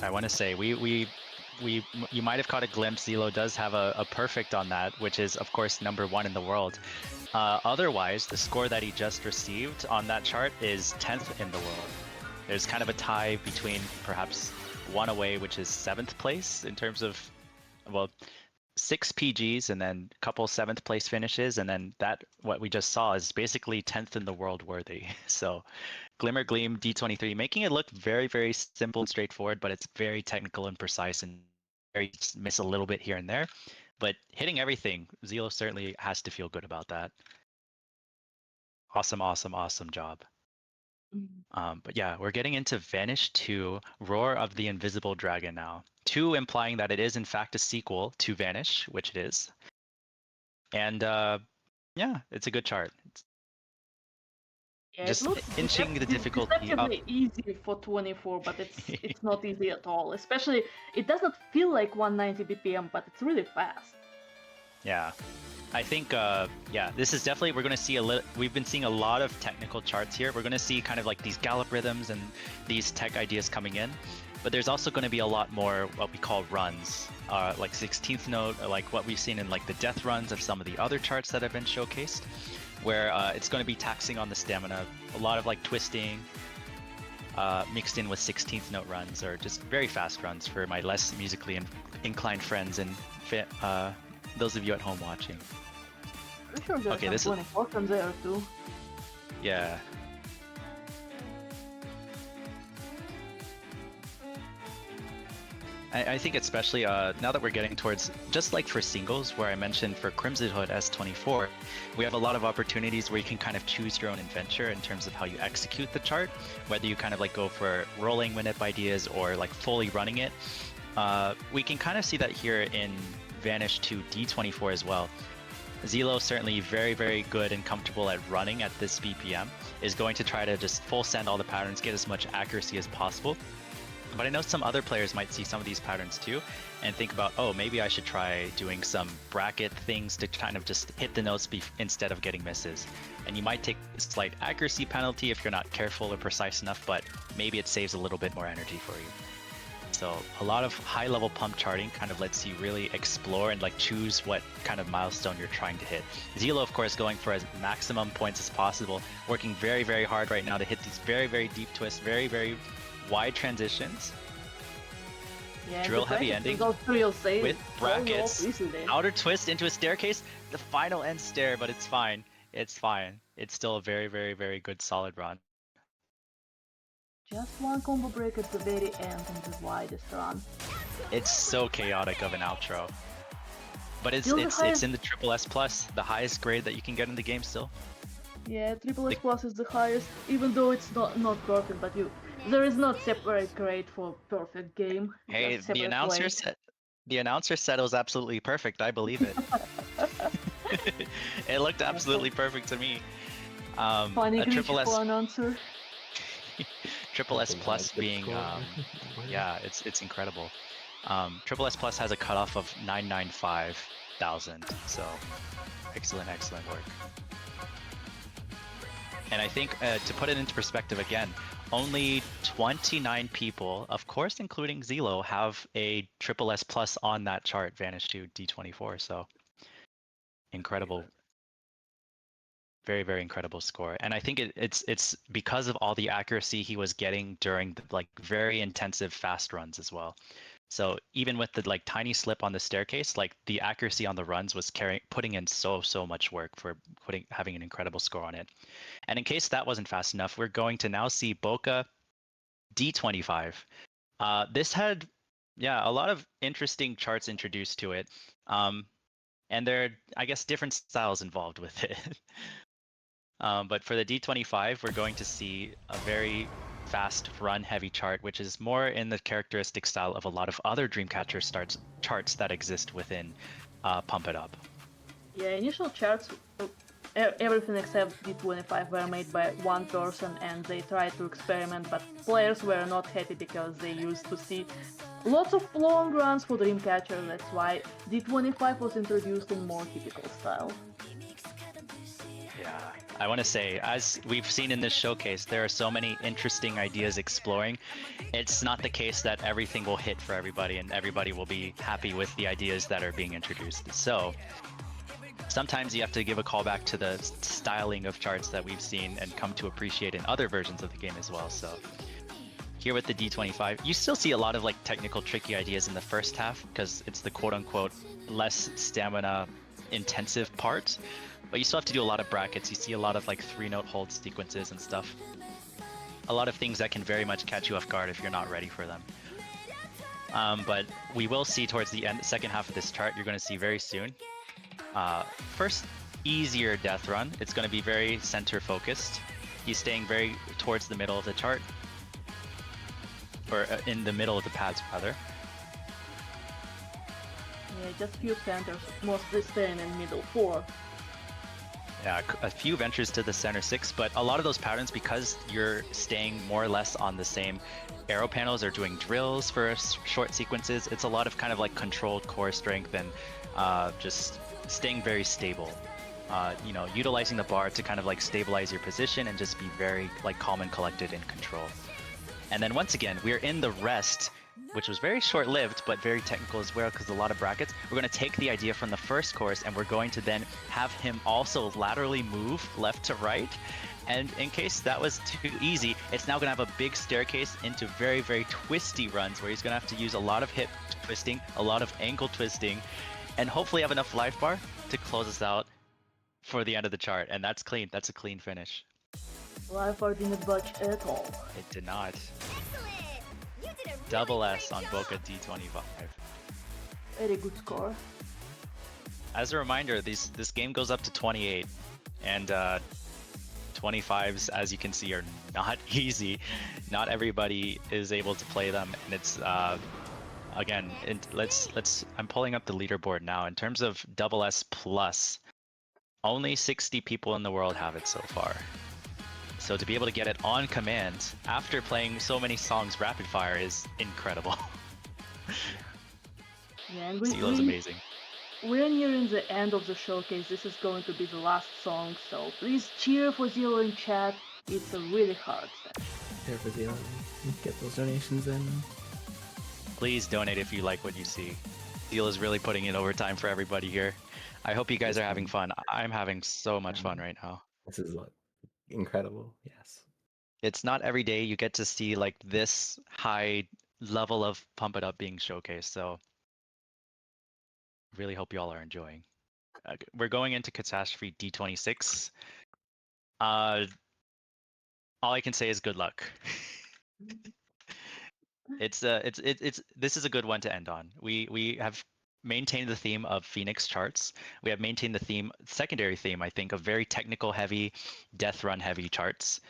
I want to say you might have caught a glimpse. Zelllooo does have a perfect on that, which is of course #1 in the world. Otherwise, the score that he just received on that chart is 10th in the world. There's kind of a tie between perhaps one away, which is 7th place in terms of, well, 6 PGs and then a couple 7th place finishes, and then that what we just saw is basically 10th in the world worthy. So Glimmer Gleam D23, making it look very, very simple and straightforward, but it's very technical and precise and very miss a little bit here and there. But hitting everything, Zelllooo certainly has to feel good about that. Awesome, awesome, awesome job. But yeah, we're getting into Vanish 2, Roar of the Invisible Dragon now. 2 implying that it is in fact a sequel to Vanish, which it is. And yeah, it's a good chart. It's Yeah, just it looks inching the difficulty up. deceptively easy for 24, but it's not easy at all. Especially, it doesn't feel like 190 BPM, but it's really fast. Yeah, I think yeah, this is definitely, we're going to see we've been seeing a lot of technical charts here. We're going to see kind of like these gallop rhythms and these tech ideas coming in, but there's also going to be a lot more what we call runs, like 16th note, like what we've seen in like the death runs of some of the other charts that have been showcased, where it's going to be taxing on the stamina, a lot of like twisting mixed in with 16th note runs, or just very fast runs for my less musically inclined friends and those of you at home watching. I'm sure there's Okay, some this is 24 from there too. yeah. I think especially now that we're getting towards, just like for singles, where I mentioned for Crimson Hood S24, we have a lot of opportunities where you can kind of choose your own adventure in terms of how you execute the chart, whether you kind of like go for rolling win-up ideas or like fully running it. We can kind of see that here in Vanish 2 D24 as well. Zelllooo, certainly very, very good and comfortable at running at this BPM, is going to try to just full send all the patterns, get as much accuracy as possible. But I know some other players might see some of these patterns too and think about, oh, maybe I should try doing some bracket things to kind of just hit the notes instead of getting misses. And you might take a slight accuracy penalty if you're not careful or precise enough, but maybe it saves a little bit more energy for you. So a lot of high-level pump charting kind of lets you really explore and like choose what kind of milestone you're trying to hit. Zelllooo, of course, going for as maximum points as possible, working very, very hard right now to hit these very, very deep twists, very, very wide transitions. Yeah, Drill heavy ending with brackets, outer twist into a staircase, the final end stair, but it's fine. It's fine. It's still a very, very, very good solid run. Just one combo break at the very end and the widest run. It's so chaotic of an outro. But it's in the triple S plus, the highest grade that you can get in the game still. Yeah, triple S plus is the highest, even though it's not perfect, but there is not separate grade for perfect game. Hey, the announcer said it was absolutely perfect. I believe it. It looked absolutely perfect to me. Funny a triple S announcer. Triple S plus being yeah, it's incredible. Triple S plus has a cutoff of 995,000, so excellent work. And I think to put it into perspective again, only 29 people, of course including Zelllooo, have a triple S plus on that chart, Vanish 2 D24. So incredible. Very, very incredible score. And I think it's because of all the accuracy he was getting during the like very intensive fast runs as well. So even with the like tiny slip on the staircase, like the accuracy on the runs was putting in so much work for having an incredible score on it. And in case that wasn't fast enough, we're going to now see Boca D25. This had a lot of interesting charts introduced to it. And there are, I guess, different styles involved with it. But for the D25, we're going to see a very fast run heavy chart, which is more in the characteristic style of a lot of other Dreamcatcher charts that exist within Pump It Up. Yeah, initial charts, everything except D25 were made by one person and they tried to experiment, but players were not happy because they used to see lots of long runs for Dreamcatcher. That's why D25 was introduced in more typical style. I want to say, as we've seen in this showcase, there are so many interesting ideas exploring. It's not the case that everything will hit for everybody and everybody will be happy with the ideas that are being introduced. So sometimes you have to give a call back to the styling of charts that we've seen and come to appreciate in other versions of the game as well. So here with the D25, you still see a lot of like technical tricky ideas in the first half because it's the quote-unquote less stamina intensive part, but you still have to do a lot of brackets. You see a lot of like 3-note hold sequences and stuff. A lot of things that can very much catch you off guard if you're not ready for them. But we will see towards the end, second half of this chart, you're going to see very soon. First, easier death run. It's going to be very center focused. He's staying very towards the middle of the chart, or in the middle of the pads rather. Yeah, just few centers, mostly staying in middle 4. Yeah, a few ventures to the center 6, but a lot of those patterns, because you're staying more or less on the same arrow panels or doing drills for short sequences, it's a lot of kind of like controlled core strength and just staying very stable. You know, utilizing the bar to kind of like stabilize your position and just be very like calm and collected in control. And then once again, we're in the rest, which was very short-lived, but very technical as well because a lot of brackets. We're going to take the idea from the first course and we're going to then have him also laterally move left to right. And in case that was too easy, it's now going to have a big staircase into very, very twisty runs where he's going to have to use a lot of hip twisting, a lot of ankle twisting, and hopefully have enough life bar to close us out for the end of the chart. And that's clean. That's a clean finish. Life bar didn't budge at all. It did not. Excellent! You did a really Double S great on job. Boca D25. Very good score. As a reminder, this game goes up to 28, and 25s, as you can see, are not easy. Not everybody is able to play them, and it's again. I'm pulling up the leaderboard now. In terms of double S plus, only 60 people in the world have it so far. So to be able to get it on command after playing so many songs rapid fire is incredible. Yeah, and Zelloo's amazing. we're nearing the end of the showcase. This is going to be the last song, so please cheer for Zelloo in chat. It's a really hard section. There for Zelloo. Get those donations in. Please donate if you like what you see. Zelloo is really putting in overtime for everybody here. I hope you guys are having fun. I'm having so much fun right now. This is like incredible. Yes. It's not every day you get to see like this high level of Pump It Up being showcased, so really hope you all are enjoying. We're going into Catastrophe D26. All I can say is good luck. This is a good one to end on. We have maintained the theme of Phoenix charts. We have maintained the secondary theme, I think, of very technical heavy, death run heavy charts.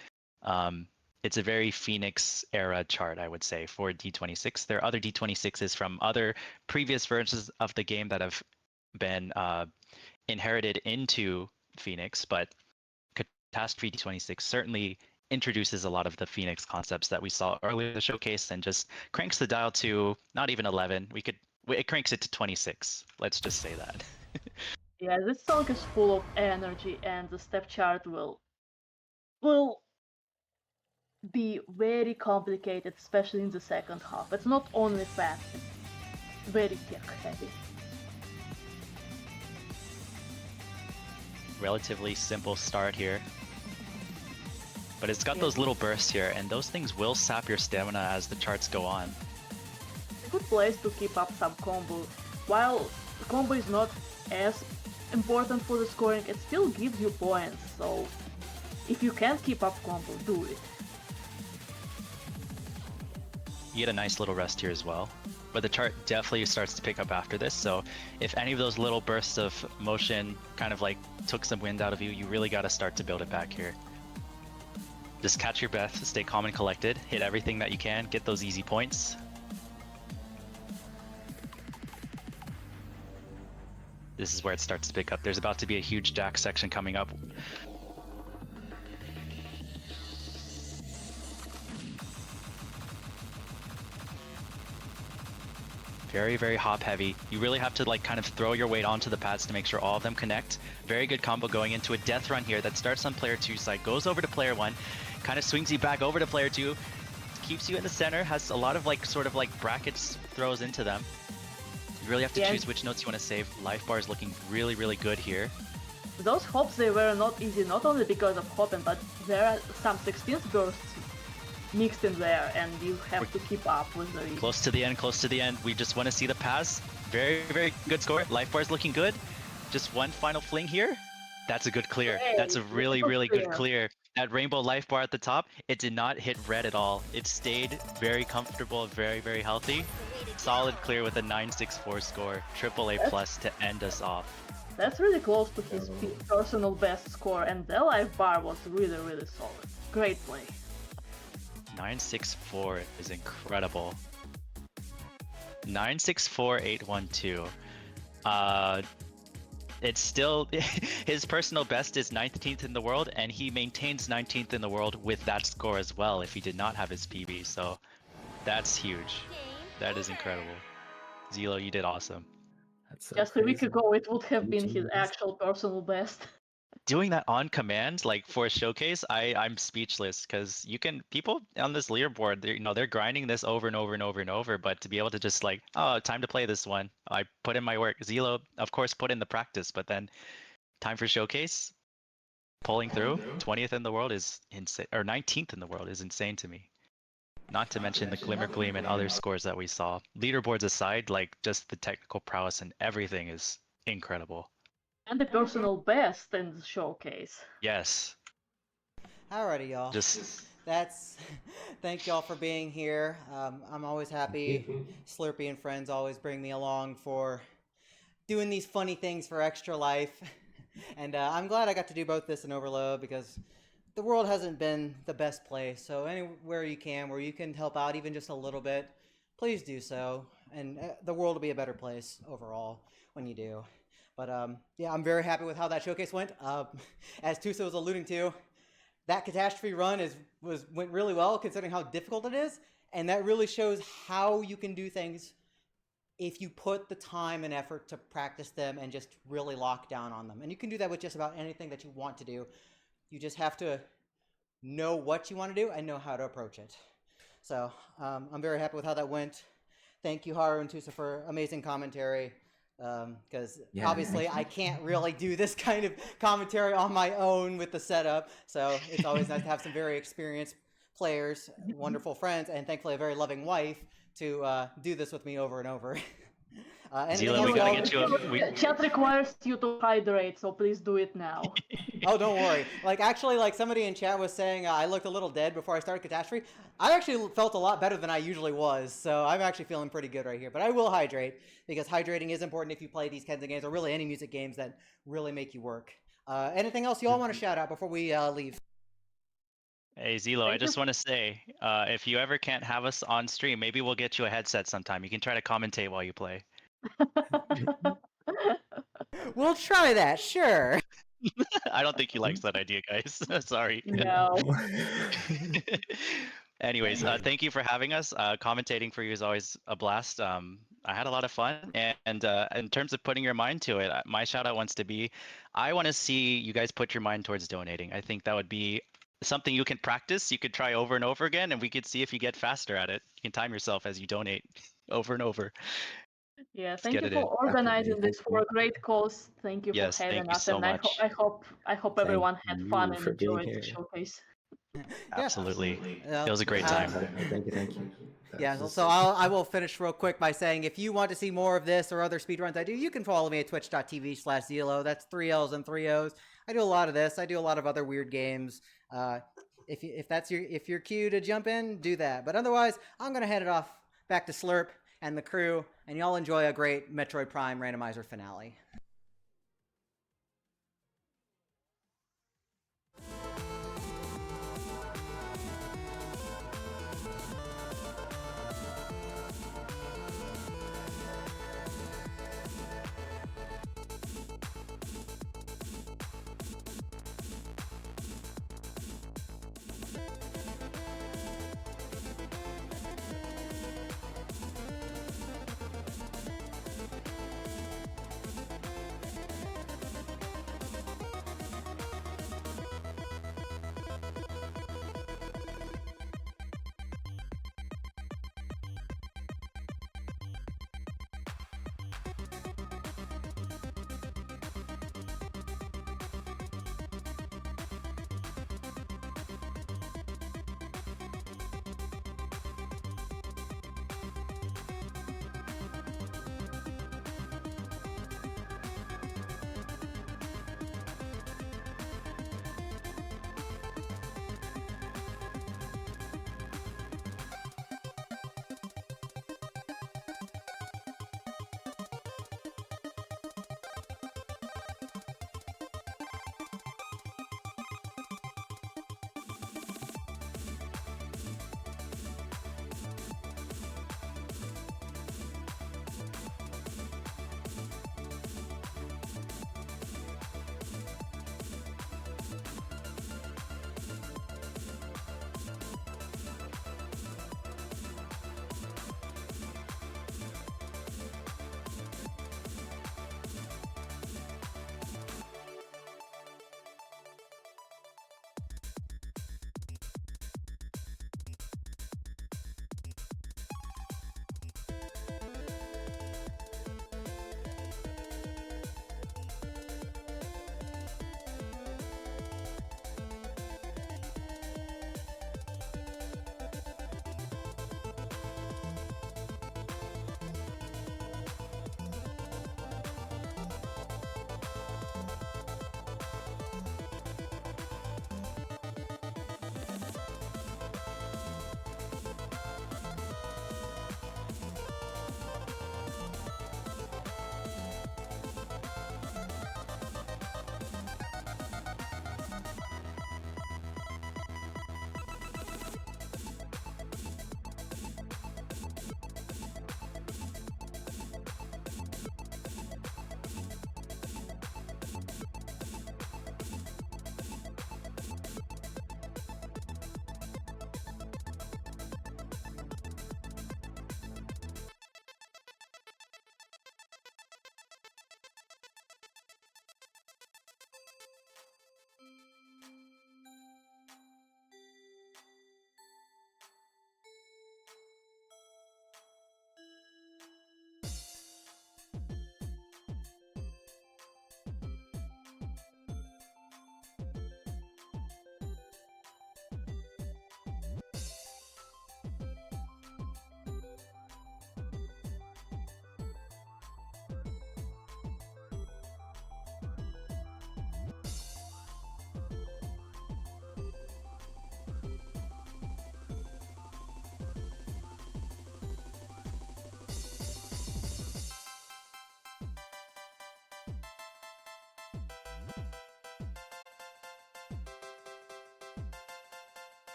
It's a very Phoenix era chart, I would say, for D26. There are other D26s from other previous versions of the game that have been inherited into Phoenix, but Catastrophe D26 certainly introduces a lot of the Phoenix concepts that we saw earlier in the showcase and just cranks the dial to not even 11. It cranks it to 26. Let's just say that. Yeah, this song is full of energy, and the step chart will be very complicated, especially in the second half. It's not only fast, it's very tech heavy. Relatively simple start here. But it's got those little bursts here, and those things will sap your stamina as the charts go on. It's a good place to keep up some combo. While the combo is not as important for the scoring, it still gives you points, so if you can't keep up combo, do it. You get a nice little rest here as well. But the chart definitely starts to pick up after this, so if any of those little bursts of motion kind of like took some wind out of you, you really got to start to build it back here. Just catch your breath, stay calm and collected, hit everything that you can, get those easy points. This is where it starts to pick up. There's about to be a huge jack section coming up. Very, very hop heavy. You really have to like kind of throw your weight onto the pads to make sure all of them connect. Very good combo going into a death run here that starts on player 2 side, goes over to player 1, kind of swings you back over to player 2, keeps you in the center, has a lot of like sort of like brackets throws into them. You really have to choose which notes you want to save. Life bar is looking really, really good here. Those hops, they were not easy, not only because of hopping, but there are some 16th bursts mixed in there, and you have to keep up with the... Close to the end, close to the end. We just want to see the pass. Very, very good score. Life bar is looking good. Just one final fling here. That's a good clear. Hey, That's a really, really good clear. That rainbow life bar at the top, it did not hit red at all. It stayed very comfortable, very, very healthy. Solid clear with a 964 score. AAA plus to end us off. That's really close to his personal best score, and the life bar was really, really solid. Great play. 964 is incredible. 964812. It's still his personal best is 19th in the world, and he maintains 19th in the world with that score as well if he did not have his PB. So that's huge. That is incredible. Zelllooo, you did awesome. That's so Just a week crazy. ago, it would have been his actual personal best. Doing that on command, like for a showcase, I'm speechless because people on this leaderboard, they're grinding this over and over and over and over, but to be able to just like, oh, time to play this one. I put in my work. Zelllooo, of course, put in the practice, but then time for showcase, pulling through, 20th in the world is insane, or 19th in the world is insane to me. Not to mention the Glimmer Gleam and other scores that we saw. Leaderboards aside, like just the technical prowess and everything is incredible. And the personal best in the showcase. Yes. Alrighty, y'all. That's thank y'all for being here. I'm always happy. Slurpee and friends always bring me along for doing these funny things for extra life, and I'm glad I got to do both this and Overload because the world hasn't been the best place. So anywhere you can, where you can help out even just a little bit, please do so, and the world will be a better place overall when you do. But yeah, I'm very happy with how that showcase went. As Tusa was alluding to, that catastrophe run went really well considering how difficult it is, and that really shows how you can do things if you put the time and effort to practice them and just really lock down on them. And you can do that with just about anything that you want to do. You just have to know what you want to do and know how to approach it. So I'm very happy with how that went. Thank you, Haru and Tusa, for amazing commentary. Because obviously I can't really do this kind of commentary on my own with the setup. So it's always nice to have some very experienced players, wonderful friends, and thankfully a very loving wife to do this with me over and over. Zelllooo, we gotta get you. Chat requires you to hydrate, so please do it now. Oh, don't worry. Actually, somebody in chat was saying I looked a little dead before I started Catastrophe. I actually felt a lot better than I usually was, so I'm actually feeling pretty good right here. But I will hydrate, because hydrating is important if you play these kinds of games, or really any music games that really make you work. Anything else you all want to shout out before we leave? Hey Zelllooo, I just want to say, if you ever can't have us on stream, maybe we'll get you a headset sometime. You can try to commentate while you play. We'll try that, sure. I don't think he likes that idea, guys. Sorry. No. Anyways, thank you for having us. Commentating for you is always a blast. I had a lot of fun, and in terms of putting your mind to it, my shout out wants to be, I want to see you guys put your mind towards donating. I think that would be something you can practice. You could try over and over again, and we could see if you get faster at it. You can time yourself as you donate over and over. Yeah, Let's thank get you it for in. organizing this for a great cause. Thank you Yes, for having thank you us, so and much. I hope everyone had fun and for being enjoyed the here. showcase. Absolutely. It was a great time. Thank you. Yeah, so I will finish real quick by saying if you want to see more of this or other speedruns I do, you can follow me at twitch.tv/Zelllooo. That's 3 L's and 3 O's. I do a lot of this. I do a lot of other weird games. If you're cue to jump in, do that. But otherwise, I'm going to hand it off back to Slurp and the crew, and y'all enjoy a great Metroid Prime randomizer finale.